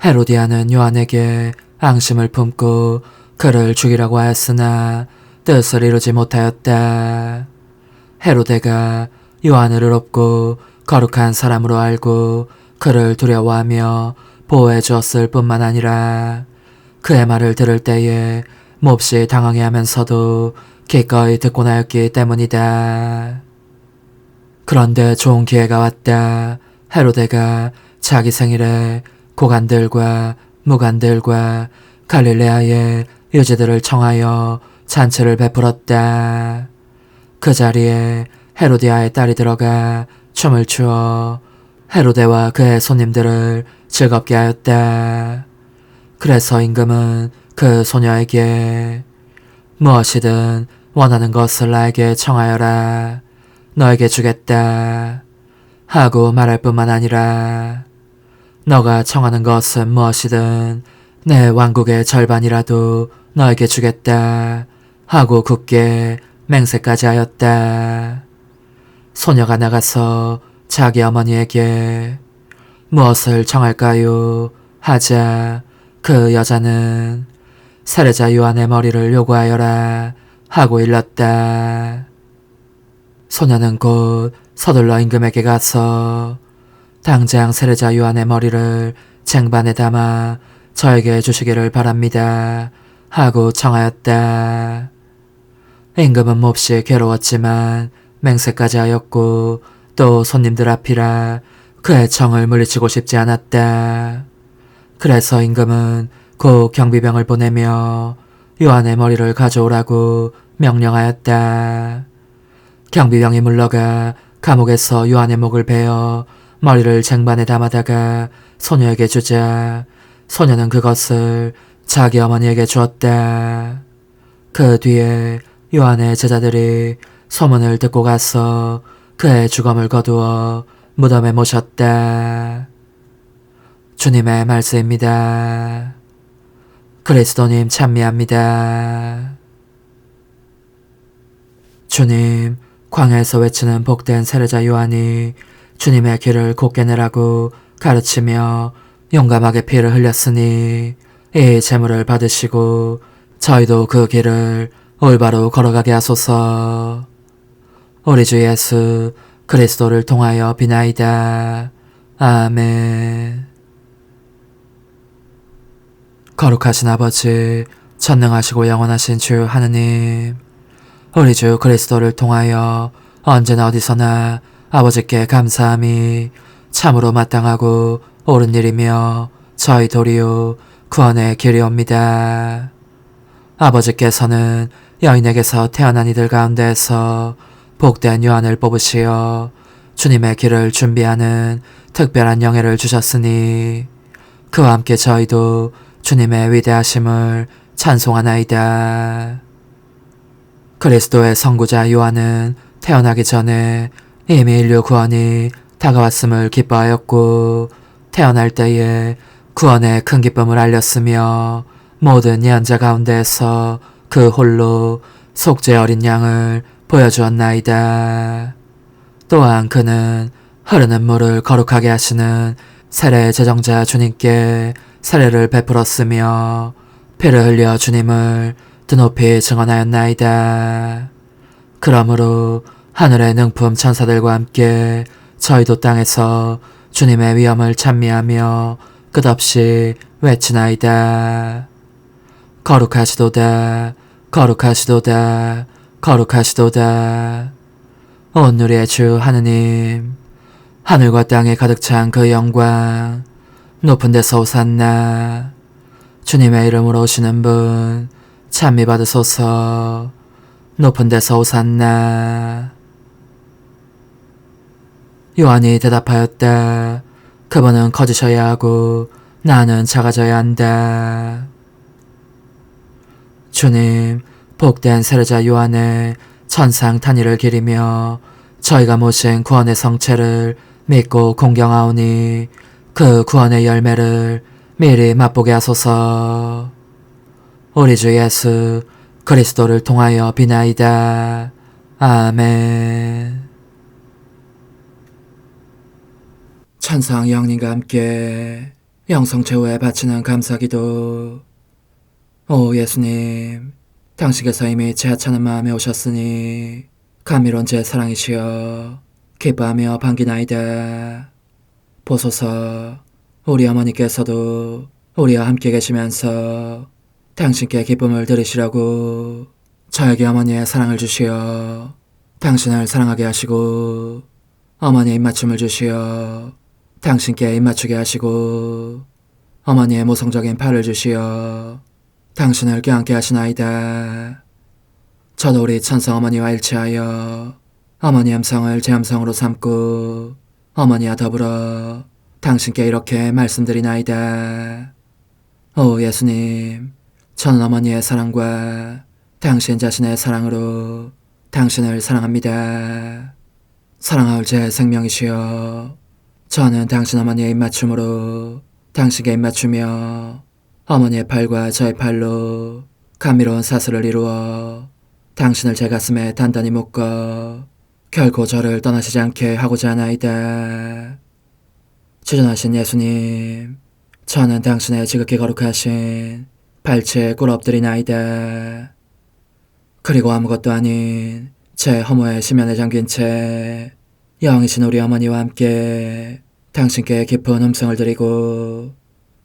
헤로디아는 요한에게 앙심을 품고 그를 죽이라고 하였으나 뜻을 이루지 못하였다. 헤로데가 요한을 의롭고 거룩한 사람으로 알고 그를 두려워하며 보호해 주었을 뿐만 아니라 그의 말을 들을 때에 몹시 당황해하면서도 기꺼이 듣곤 하였기 때문이다. 그런데 좋은 기회가 왔다. 헤로데가 자기 생일에 고관들과 무관들과 갈릴레아의 유지들을 청하여 잔치를 베풀었다. 그 자리에 헤로디아의 딸이 들어가 춤을 추어 헤로데와 그의 손님들을 즐겁게 하였다. 그래서 임금은 그 소녀에게 무엇이든 원하는 것을 나에게 청하여라. 너에게 주겠다. 하고 말할 뿐만 아니라 너가 청하는 것은 무엇이든 내 왕국의 절반이라도 너에게 주겠다. 하고 굳게 맹세까지 하였다. 소녀가 나가서 자기 어머니에게 무엇을 청할까요? 하자 그 여자는 세례자 요한의 머리를 요구하여라 하고 일렀다. 소녀는 곧 서둘러 임금에게 가서 당장 세례자 요한의 머리를 쟁반에 담아 저에게 주시기를 바랍니다 하고 청하였다. 임금은 몹시 괴로웠지만 맹세까지 하였고 또 손님들 앞이라 그의 청을 물리치고 싶지 않았다. 그래서 임금은 곧 경비병을 보내며 요한의 머리를 가져오라고 명령하였다. 경비병이 물러가 감옥에서 요한의 목을 베어 머리를 쟁반에 담아다가 소녀에게 주자 소녀는 그것을 자기 어머니에게 주었다. 그 뒤에 요한의 제자들이 소문을 듣고 가서 그의 죽음을 거두어 무덤에 모셨다. 주님의 말씀입니다. 그리스도님 찬미합니다. 주님, 광야에서 외치는 복된 세례자 요한이 주님의 길을 곧게 내라고 가르치며 용감하게 피를 흘렸으니 이 제물을 받으시고 저희도 그 길을 올바로 걸어가게 하소서. 우리 주 예수 그리스도를 통하여 비나이다. 아멘. 거룩하신 아버지, 전능하시고 영원하신 주 하느님, 우리 주 그리스도를 통하여 언제나 어디서나 아버지께 감사함이 참으로 마땅하고 옳은 일이며 저희 도리요 구원의 길이옵니다. 아버지께서는 여인에게서 태어난 이들 가운데에서 복된 요한을 뽑으시어 주님의 길을 준비하는 특별한 영예를 주셨으니 그와 함께 저희도 주님의 위대하심을 찬송하나이다. 그리스도의 선구자 요한은 태어나기 전에 이미 인류 구원이 다가왔음을 기뻐하였고 태어날 때에 구원의 큰 기쁨을 알렸으며 모든 예언자 가운데에서 그 홀로 속죄 어린 양을 보여주었나이다. 또한 그는 흐르는 물을 거룩하게 하시는 세례 제정자 주님께 세례를 베풀었으며 피를 흘려 주님을 드높이 증언하였나이다. 그러므로 하늘의 능품 천사들과 함께 저희도 땅에서 주님의 위엄을 찬미하며 끝없이 외치나이다. 거룩하시도다, 거룩하시도다, 거룩하시도다. 온 누리의 주 하느님, 하늘과 땅에 가득 찬 그 영광, 높은 데서 오산나. 주님의 이름으로 오시는 분 찬미 받으소서. 높은 데서 오산나. 요한이 대답하였다. 그분은 커지셔야 하고 나는 작아져야 한다. 주님, 복된 세례자 요한의 천상 탄의를 기리며 저희가 모신 구원의 성체를 믿고 공경하오니 그 구원의 열매를 미리 맛보게 하소서. 우리 주 예수 그리스도를 통하여 비나이다. 아멘. 천상 영님과 함께 영성 최후에 바치는 감사기도. 오 예수님, 당신께서 이미 제 하찮은 마음에 오셨으니 감미로운 제 사랑이시여 기뻐하며 반기나이다. 보소서, 우리 어머니께서도 우리와 함께 계시면서 당신께 기쁨을 들으시라고 저에게 어머니의 사랑을 주시어 당신을 사랑하게 하시고 어머니의 입맞춤을 주시어 당신께 입맞추게 하시고 어머니의 모성적인 팔을 주시어 당신을 껴안게 하시나이다. 저도 우리 천성 어머니와 일치하여 어머니 음성을 제 음성으로 삼고 어머니와 더불어 당신께 이렇게 말씀드리나이다. 오 예수님, 저는 어머니의 사랑과 당신 자신의 사랑으로 당신을 사랑합니다. 사랑하올 제 생명이시여, 저는 당신 어머니의 입맞춤으로 당신께 입맞추며 어머니의 팔과 저의 팔로 감미로운 사슬을 이루어 당신을 제 가슴에 단단히 묶어 결코 저를 떠나시지 않게 하고자 하나이다. 지존하신 예수님, 저는 당신의 지극히 거룩하신 발치에 꿇어 엎드리나이다. 그리고 아무것도 아닌 제 허무의 심연에 잠긴 채 영이신 우리 어머니와 함께 당신께 깊은 음성을 드리고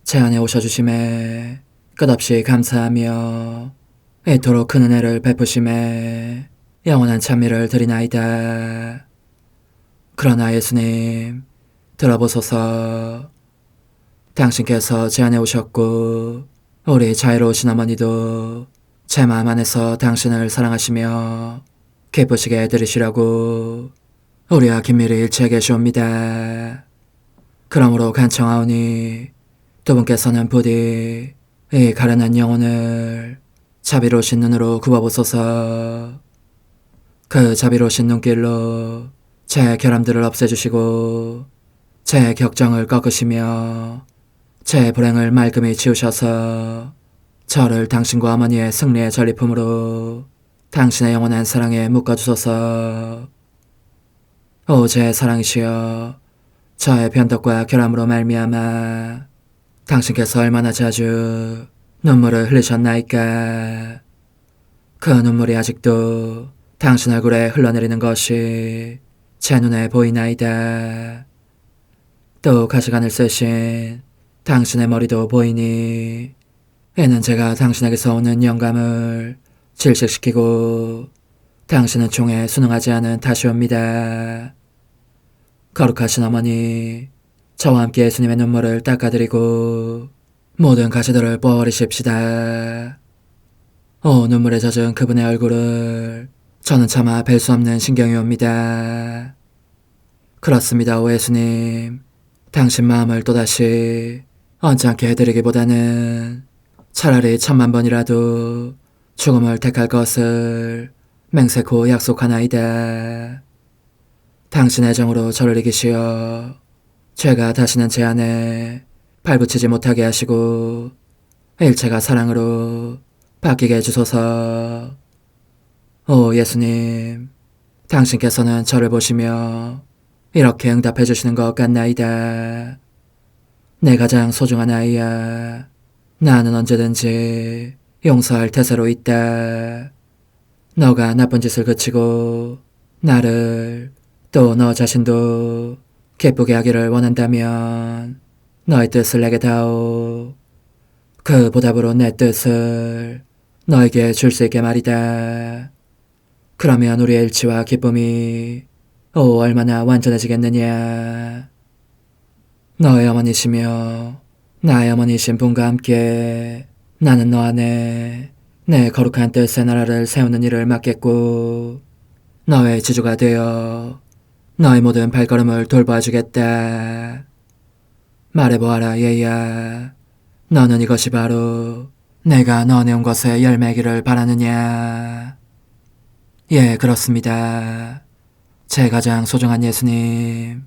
제 안에 오셔주심에 끝없이 감사하며 이토록 큰 은혜를 베푸심에 영원한 찬미를 드리나이다. 그러나 예수님, 들어보소서. 당신께서 제 안에 오셨고 우리 자유로우신 어머니도 제 마음 안에서 당신을 사랑하시며 기쁘시게 들으시라고 우리와 긴밀히 일치해 계시옵니다. 그러므로 간청하오니 두 분께서는 부디 이 가련한 영혼을 자비로우신 눈으로 굽어보소서. 그 자비로우신 눈길로 제 결함들을 없애주시고 제 격정을 꺾으시며 제 불행을 말끔히 지우셔서 저를 당신과 어머니의 승리의 전리품으로 당신의 영원한 사랑에 묶어주소서. 오 제 사랑이시여, 저의 변덕과 결함으로 말미암아 당신께서 얼마나 자주 눈물을 흘리셨나이까. 그 눈물이 아직도 당신 얼굴에 흘러내리는 것이 제 눈에 보이나이다. 또 가시관을 쓰신 당신의 머리도 보이니 이는 제가 당신에게서 오는 영감을 질식시키고 당신은 총에 순응하지 않은 탓이옵니다. 거룩하신 어머니, 저와 함께 예수님의 눈물을 닦아드리고 모든 가시들을 뽑아버리십시다. 오 눈물에 젖은 그분의 얼굴을 저는 차마 뵐 수 없는 신경이 옵니다. 그렇습니다. 오 예수님, 당신 마음을 또다시 언짢게 해드리기보다는 차라리 1000,000번이라도 죽음을 택할 것을 맹세코 약속하나이다. 당신의 정으로 저를 이기시어 죄가 다시는 제 안에 발붙이지 못하게 하시고 일체가 사랑으로 바뀌게 해주소서. 오 예수님, 당신께서는 저를 보시며 이렇게 응답해 주시는 것 같나이다. 내 가장 소중한 아이야, 나는 언제든지 용서할 태세로 있다. 너가 나쁜 짓을 그치고 나를 또 너 자신도 기쁘게 하기를 원한다면 너의 뜻을 내게 다오. 그 보답으로 내 뜻을 너에게 줄 수 있게 말이다. 그러면 우리의 일치와 기쁨이 얼마나 완전해지겠느냐. 너의 어머니시며 나의 어머니신 분과 함께 나는 너 안에 내 거룩한 뜻의 나라를 세우는 일을 맡겠고 너의 지주가 되어 너의 모든 발걸음을 돌봐주겠다. 말해보아라 얘야, 너는 이것이 바로 내가 넣어내온 것의 열매기를 바라느냐. 예, 그렇습니다. 제 가장 소중한 예수님,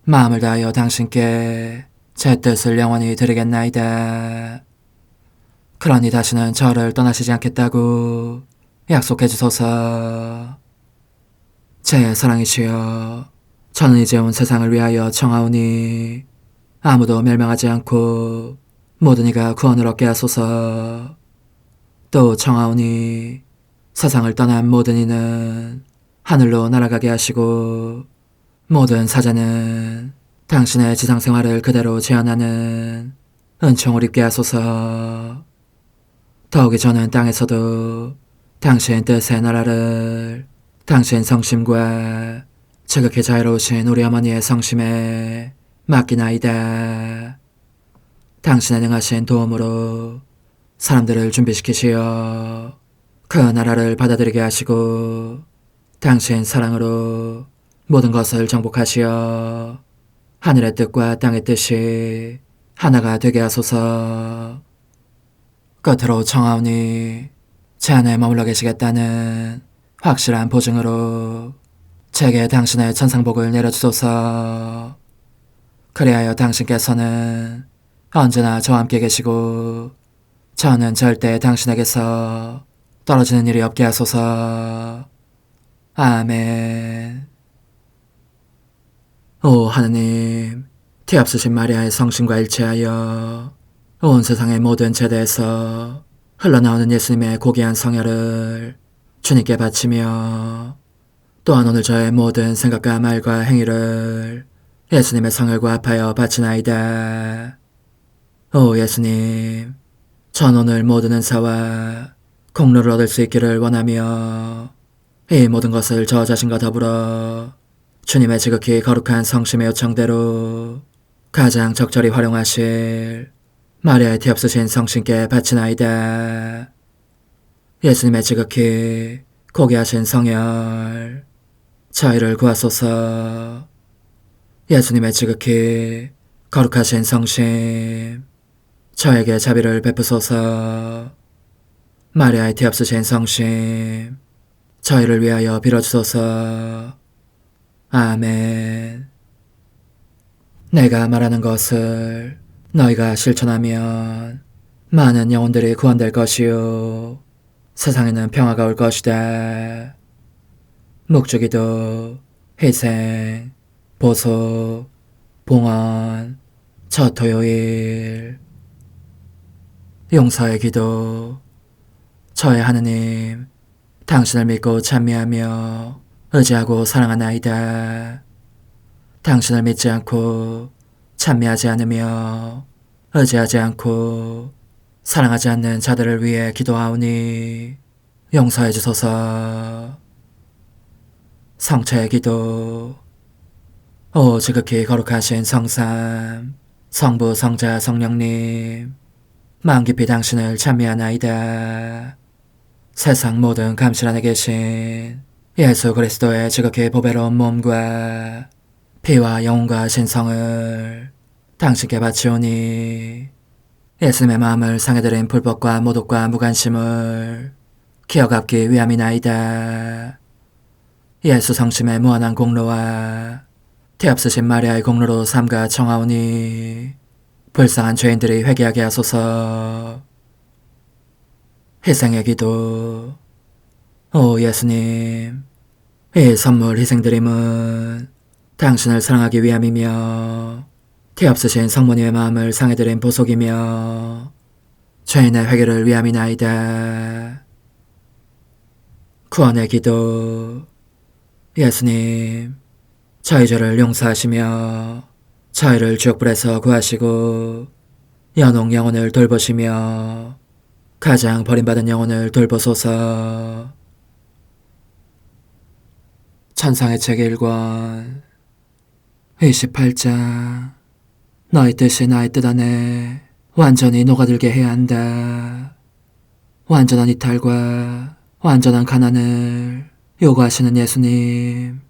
마음을 다하여 당신께 제 뜻을 영원히 드리겠나이다. 그러니 다시는 저를 떠나시지 않겠다고 약속해 주소서. 제 사랑이시여, 저는 이제 온 세상을 위하여 청하오니 아무도 멸망하지 않고 모든 이가 구원을 얻게 하소서. 또 청하오니 세상을 떠난 모든 이는 하늘로 날아가게 하시고 모든 사자는 당신의 지상생활을 그대로 재현하는 은총을 입게 하소서. 더욱이 저는 땅에서도 당신 뜻의 나라를 당신 성심과 지극히 자유로우신 우리 어머니의 성심에 맡기나이다. 당신의 능하신 도움으로 사람들을 준비시키시어 그 나라를 받아들이게 하시고 당신 사랑으로 모든 것을 정복하시어 하늘의 뜻과 땅의 뜻이 하나가 되게 하소서. 끝으로 청하오니 제 안에 머물러 계시겠다는 확실한 보증으로 제게 당신의 천상복을 내려주소서. 그리하여 당신께서는 언제나 저와 함께 계시고 저는 절대 당신에게서 떨어지는 일이 없게 하소서. 아멘. 오 하느님, 티없으신 마리아의 성심과 일치하여 온 세상의 모든 제대에서 흘러나오는 예수님의 고귀한 성혈을 주님께 바치며 또한 오늘 저의 모든 생각과 말과 행위를 예수님의 성혈과 합하여 바치나이다. 오 예수님, 전 오늘 모든 은사와 공로를 얻을 수 있기를 원하며 이 모든 것을 저 자신과 더불어 주님의 지극히 거룩한 성심의 요청대로 가장 적절히 활용하실 마리아의 티없으신 성신께 바치나이다. 예수님의 지극히 고귀하신 성혈, 저희를 구하소서. 예수님의 지극히 거룩하신 성심, 저에게 자비를 베푸소서. 마리아의 티없으신 성심, 저희를 위하여 빌어주소서. 아멘. 내가 말하는 것을 너희가 실천하면 많은 영혼들이 구원될 것이요 세상에는 평화가 올 것이다. 묵주기도, 희생, 보속, 봉헌, 첫 토요일. 용서의 기도. 저의 하느님, 당신을 믿고 찬미하며 의지하고 사랑하나이다. 당신을 믿지 않고 찬미하지 않으며 의지하지 않고 사랑하지 않는 자들을 위해 기도하오니 용서해 주소서. 성체의 기도. 오 지극히 거룩하신 성삼, 성부, 성자, 성령님, 마음 깊이 당신을 찬미하나이다. 세상 모든 감실 안에 계신 예수 그리스도의 지극히 보배로운 몸과 피와 영혼과 신성을 당신께 바치오니 예수님의 마음을 상해드린 불법과 모독과 무관심을 기억하기 위함이나이다. 예수 성심의 무한한 공로와 태없으신 마리아의 공로로 삼가 청하오니 불쌍한 죄인들이 회개하게 하소서. 희생의 기도. 오 예수님, 이 선물 희생드림은 당신을 사랑하기 위함이며 태없으신 성모님의 마음을 상해드린 보속이며 죄인의 회개를 위함이나이다. 구원의 기도. 예수님, 저희 죄를 용서하시며 저희를 지옥불에서 구하시고 연옥 영혼을 돌보시며 가장 버림받은 영혼을 돌보소서. 천상의 책 1권 28장. 너희 뜻이 나의 뜻 안에 완전히 녹아들게 해야 한다. 완전한 이탈과 완전한 가난을 요구하시는 예수님.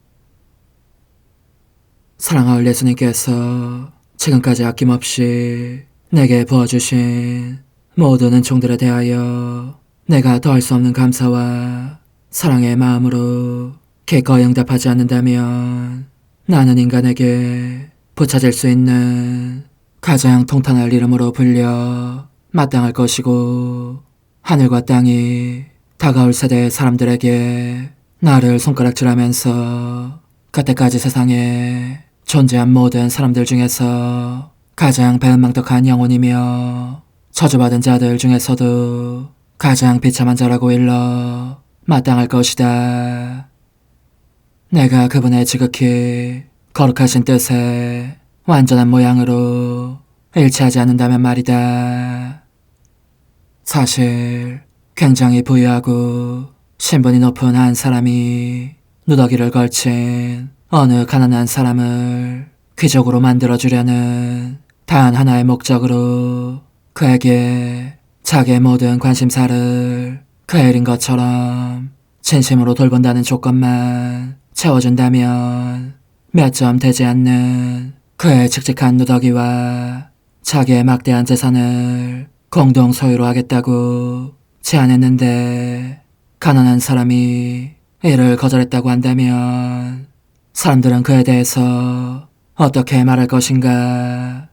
사랑하올 예수님께서 지금까지 아낌없이 내게 부어주신 모든 은총들에 대하여 내가 더할 수 없는 감사와 사랑의 마음으로 기꺼이 응답하지 않는다면 나는 인간에게 붙여질 수 있는 가장 통탄할 이름으로 불려 마땅할 것이고 하늘과 땅이 다가올 세대의 사람들에게 나를 손가락질하면서 그때까지 세상에 존재한 모든 사람들 중에서 가장 배은망덕한 영혼이며 저주받은 자들 중에서도 가장 비참한 자라고 일러 마땅할 것이다. 내가 그분의 지극히 거룩하신 뜻에 완전한 모양으로 일치하지 않는다면 말이다. 사실 굉장히 부유하고 신분이 높은 한 사람이 누더기를 걸친 어느 가난한 사람을 귀족으로 만들어주려는 단 하나의 목적으로 그에게 자기의 모든 관심사를 그의 일인 것처럼 진심으로 돌본다는 조건만 채워준다면 몇 점 되지 않는 그의 칙칙한 누더기와 자기의 막대한 재산을 공동 소유로 하겠다고 제안했는데 가난한 사람이 이를 거절했다고 한다면 사람들은 그에 대해서 어떻게 말할 것인가?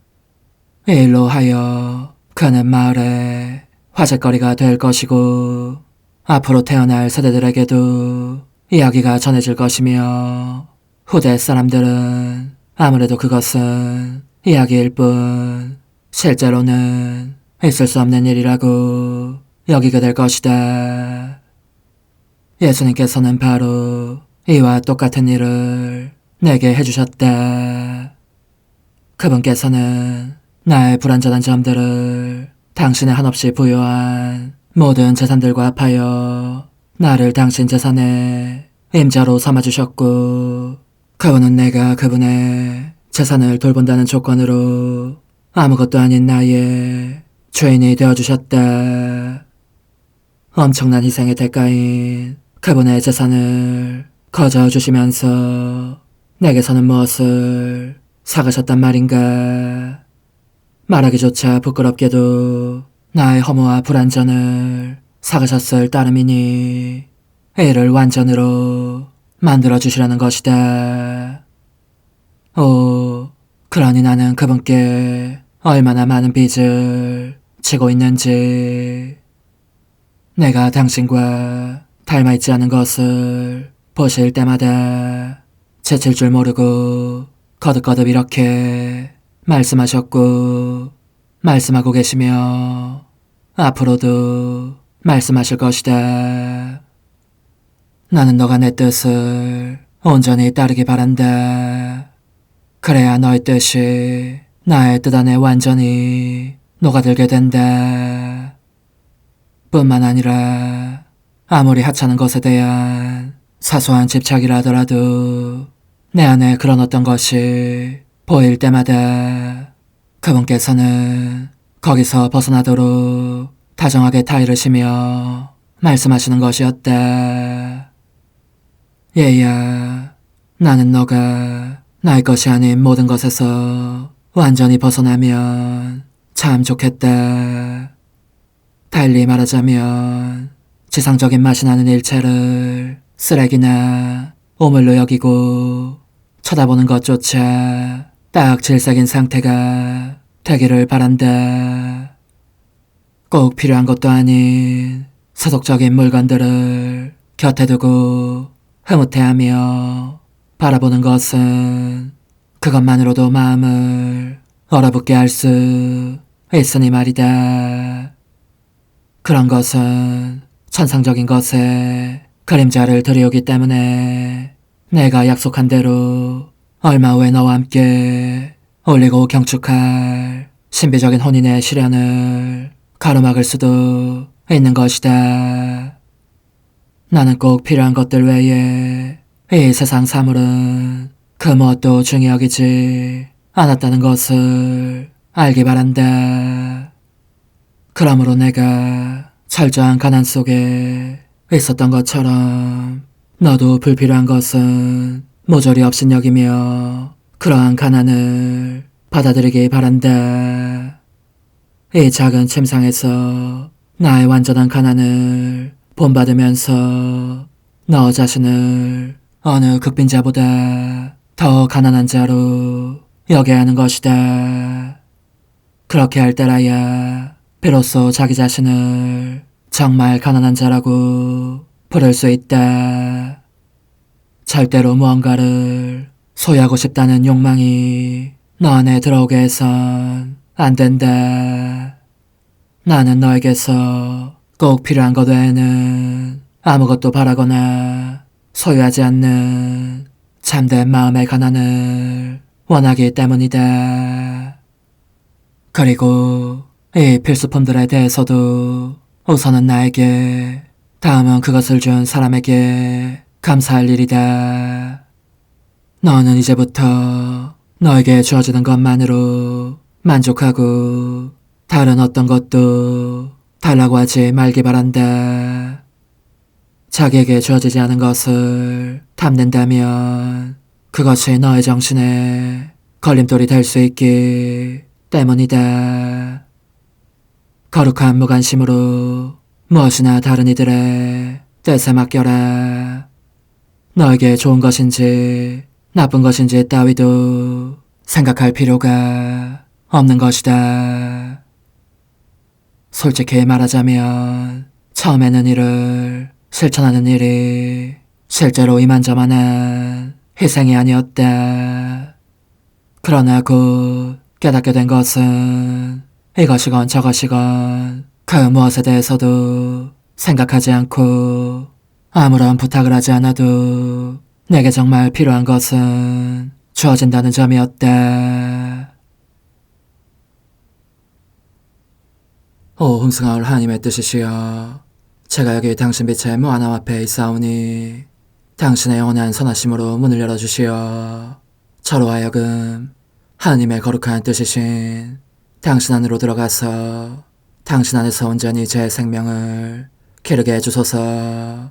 이 일로 하여 그는 마을에 화제거리가 될 것이고 앞으로 태어날 세대들에게도 이야기가 전해질 것이며 후대 사람들은 아무래도 그것은 이야기일 뿐 실제로는 있을 수 없는 일이라고 여기게 될 것이다. 예수님께서는 바로 이와 똑같은 일을 내게 해주셨다. 그분께서는 나의 불완전한 점들을 당신의 한없이 부유한 모든 재산들과 합하여 나를 당신 재산의 임자로 삼아주셨고 그분은 내가 그분의 재산을 돌본다는 조건으로 아무것도 아닌 나의 죄인이 되어주셨다. 엄청난 희생의 대가인 그분의 재산을 거저주시면서 내게서는 무엇을 사가셨단 말인가. 말하기조차 부끄럽게도 나의 허무와 불완전을 사가셨을 따름이니 이를 완전으로 만들어주시라는 것이다. 오, 그러니 나는 그분께 얼마나 많은 빚을 치고 있는지, 내가 당신과 닮아있지 않은 것을 보실 때마다 제칠 줄 모르고 거듭거듭 이렇게 말씀하셨고 말씀하고 계시며 앞으로도 말씀하실 것이다. 나는 너가 내 뜻을 온전히 따르기 바란다. 그래야 너의 뜻이 나의 뜻 안에 완전히 녹아들게 된다. 뿐만 아니라 아무리 하찮은 것에 대한 사소한 집착이라 하더라도 내 안에 그런 어떤 것이 보일 때마다 그분께서는 거기서 벗어나도록 다정하게 타이르시며 말씀하시는 것이었다. 얘야, 나는 너가 나의 것이 아닌 모든 것에서 완전히 벗어나면 참 좋겠다. 달리 말하자면 지상적인 맛이 나는 일체를 쓰레기나 오물로 여기고 쳐다보는 것조차 딱 질색인 상태가 되기를 바란다. 꼭 필요한 것도 아닌 세속적인 물건들을 곁에 두고 흐뭇해하며 바라보는 것은 그것만으로도 마음을 얼어붙게 할 수 있으니 말이다. 그런 것은 천상적인 것에 그림자를 들이오기 때문에 내가 약속한 대로 얼마 후에 너와 함께 올리고 경축할 신비적인 혼인의 시련을 가로막을 수도 있는 것이다. 나는 꼭 필요한 것들 외에 이 세상 사물은 그 무엇도 중히 여기지 않았다는 것을 알기 바란다. 그러므로 내가 철저한 가난 속에 있었던 것처럼 너도 불필요한 것은 모조리 없인 여기며 그러한 가난을 받아들이기 바란다. 이 작은 침상에서 나의 완전한 가난을 본받으면서 너 자신을 어느 극빈자보다 더 가난한 자로 여겨야 하는 것이다. 그렇게 할 때라야 비로소 자기 자신을 정말 가난한 자라고 부를 수 있다. 절대로 무언가를 소유하고 싶다는 욕망이 너 안에 들어오게 해선 안 된다. 나는 너에게서 꼭 필요한 것 외에는 아무것도 바라거나 소유하지 않는 참된 마음의 가난을 원하기 때문이다. 그리고 이 필수품들에 대해서도 우선은 나에게, 다음은 그것을 준 사람에게 감사할 일이다. 너는 이제부터 너에게 주어지는 것만으로 만족하고 다른 어떤 것도 달라고 하지 말기 바란다. 자기에게 주어지지 않은 것을 탐낸다면 그것이 너의 정신에 걸림돌이 될 수 있기 때문이다. 거룩한 무관심으로 무엇이나 다른 이들의 뜻에 맡겨라. 너에게 좋은 것인지 나쁜 것인지 따위도 생각할 필요가 없는 것이다. 솔직히 말하자면 처음에는 이를 실천하는 일이 실제로 이만저만한 희생이 아니었다. 그러나 곧 깨닫게 된 것은 이것이건 저것이건 그 무엇에 대해서도 생각하지 않고 아무런 부탁을 하지 않아도 내게 정말 필요한 것은 주어진다는 점이었다. 오 흥승하올 하나님의 뜻이시여, 제가 여기 당신 빛의 무한함 앞에 있사오니 당신의 영원한 선하심으로 문을 열어주시어 저로 하여금 하나님의 거룩한 뜻이신 당신 안으로 들어가서 당신 안에서 온전히 제 생명을 기르게 해주소서.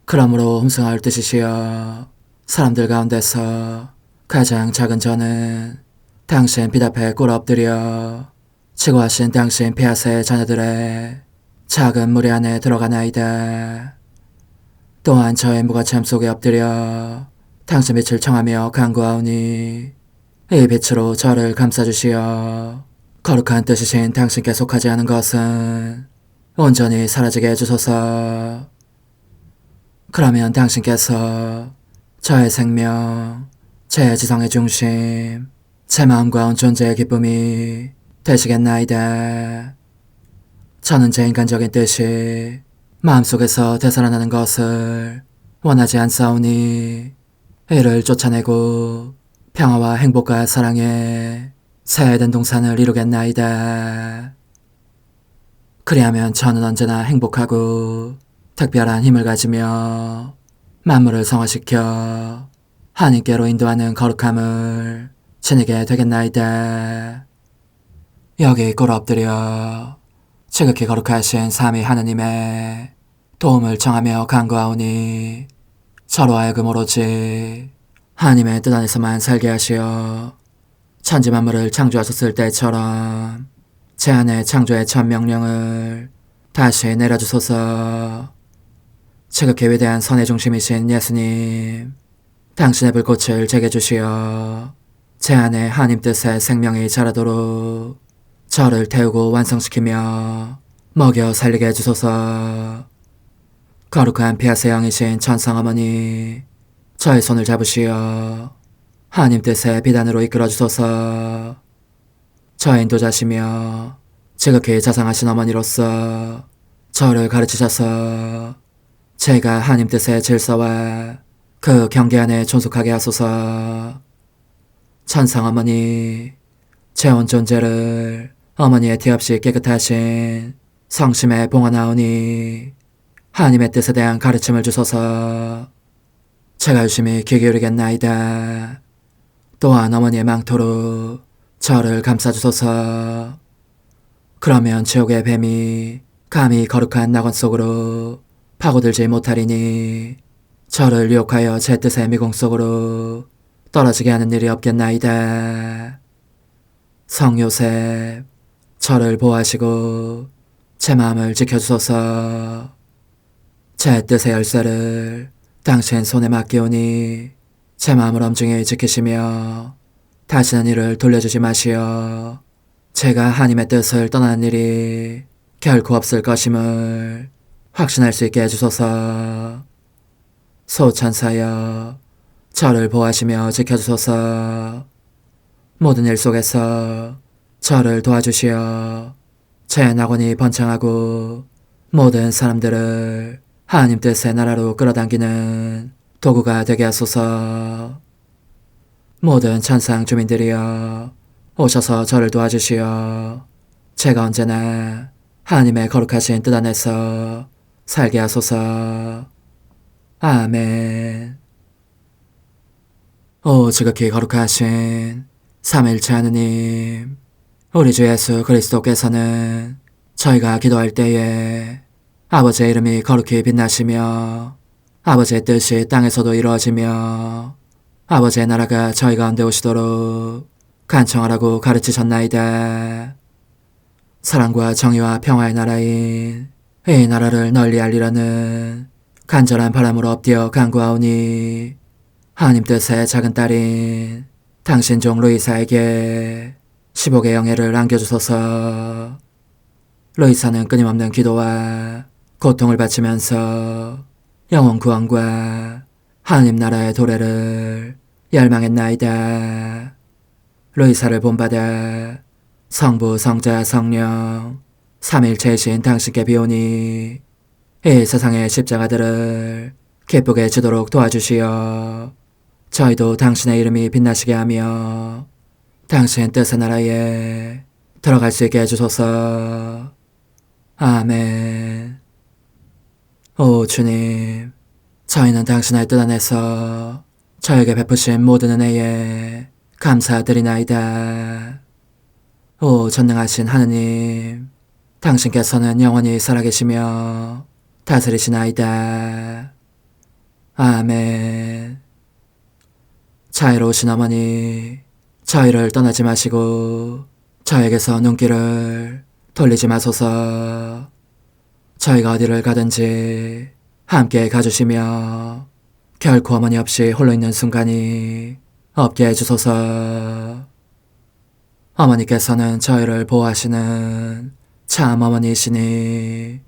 그러므로 흠숭하올 뜻이시여, 사람들 가운데서 가장 작은 저는 당신 빛 앞에 꿇어 엎드려 지고하신 당신 폐하세의 자녀들의 작은 무리 안에 들어가나이다. 또한 저의 무거참 속에 엎드려 당신 빛을 청하며 간구하오니 이 빛으로 저를 감싸주시어 거룩한 뜻이신 당신께 속하지 않은 것은 온전히 사라지게 해주소서. 그러면 당신께서 저의 생명, 제 지성의 중심, 제 마음과 온 존재의 기쁨이 되시겠나이다. 저는 제 인간적인 뜻이 마음속에서 되살아나는 것을 원하지 않사오니 이를 쫓아내고 평화와 행복과 사랑의 새 에덴 동산을 이루겠나이다. 그리하면 저는 언제나 행복하고 특별한 힘을 가지며 만물을 성화시켜 하나님께로 인도하는 거룩함을 지니게 되겠나이다. 여기 꿇어 엎드려 지극히 거룩하신 삼위 하느님의 도움을 청하며 간구하오니 저로 하여금 오로지 하나님의 뜻 안에서만 살게 하시어 천지 만물을 창조하셨을 때처럼 제 안에 창조의 첫 명령을 다시 내려주소서. 지극히 위대한 선의 중심이신 예수님, 당신의 불꽃을 제게 주시어 제 안에 하나님 뜻의 생명이 자라도록 저를 태우고 완성시키며 먹여 살리게 해주소서. 거룩한 피아세 영이신 천상어머니, 저의 손을 잡으시어 하나님 뜻의 비단으로 이끌어주소서. 저의 인도자시며 지극히 자상하신 어머니로서 저를 가르치셔서 제가 하나님 뜻의 질서와 그 경계 안에 존속하게 하소서. 천상어머니, 제 온 존재를 어머니의 티 없이 깨끗하신 성심에 봉헌하오니 하나님의 뜻에 대한 가르침을 주소서. 제가 유심히 귀 기울이겠나이다. 또한 어머니의 망토로 저를 감싸주소서. 그러면 지옥의 뱀이 감히 거룩한 낙원 속으로 파고들지 못하리니 저를 유혹하여 제 뜻의 미궁 속으로 떨어지게 하는 일이 없겠나이다. 성 요셉, 저를 보호하시고 제 마음을 지켜주소서. 제 뜻의 열쇠를 당신 손에 맡기오니 제 마음을 엄중히 지키시며 다시는 이를 돌려주지 마시어 제가 하나님의 뜻을 떠나는 일이 결코 없을 것임을 확신할 수 있게 해주소서. 소천사여, 저를 보호하시며 지켜주소서. 모든 일 속에서 저를 도와주시어 제 낙원이 번창하고 모든 사람들을 하나님 뜻의 나라로 끌어당기는 도구가 되게 하소서. 모든 천상 주민들이여, 오셔서 저를 도와주시어 제가 언제나 하나님의 거룩하신 뜻 안에서 살게 하소서. 아멘. 오 지극히 거룩하신 삼위일체 하느님, 우리 주 예수 그리스도께서는 저희가 기도할 때에 아버지의 이름이 거룩히 빛나시며 아버지의 뜻이 땅에서도 이루어지며 아버지의 나라가 저희 가운데 오시도록 간청하라고 가르치셨나이다. 사랑과 정의와 평화의 나라인 이 나라를 널리 알리라는 간절한 바람으로 엎드려 간구하오니 하나님 뜻의 작은 딸인 당신 종 루이사에게 10억의 영예를 안겨주소서. 루이사는 끊임없는 기도와 고통을 바치면서 영혼 구원과 하나님 나라의 도래를 열망했나이다. 루이사를 본받아 성부, 성자, 성령 삼일체이신 당신께 비오니 이 세상의 십자가들을 기쁘게 지도록 도와주시어 저희도 당신의 이름이 빛나시게 하며 당신 뜻의 나라에 들어갈 수 있게 해주소서. 아멘. 오 주님, 저희는 당신의 뜻 안에서 저에게 베푸신 모든 은혜에 감사드리나이다. 오 전능하신 하느님, 당신께서는 영원히 살아계시며 다스리시나이다. 아멘. 자애로우신 어머니, 저희를 떠나지 마시고 저에게서 눈길을 돌리지 마소서. 저희가 어디를 가든지 함께 가주시며 결코 어머니 없이 홀로 있는 순간이 없게 해주소서. 어머니께서는 저희를 보호하시는 참 어머니이시니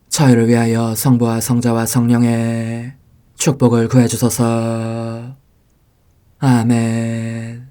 저희를 위하여 성부와 성자와 성령의 축복을 구해주소서. 아멘.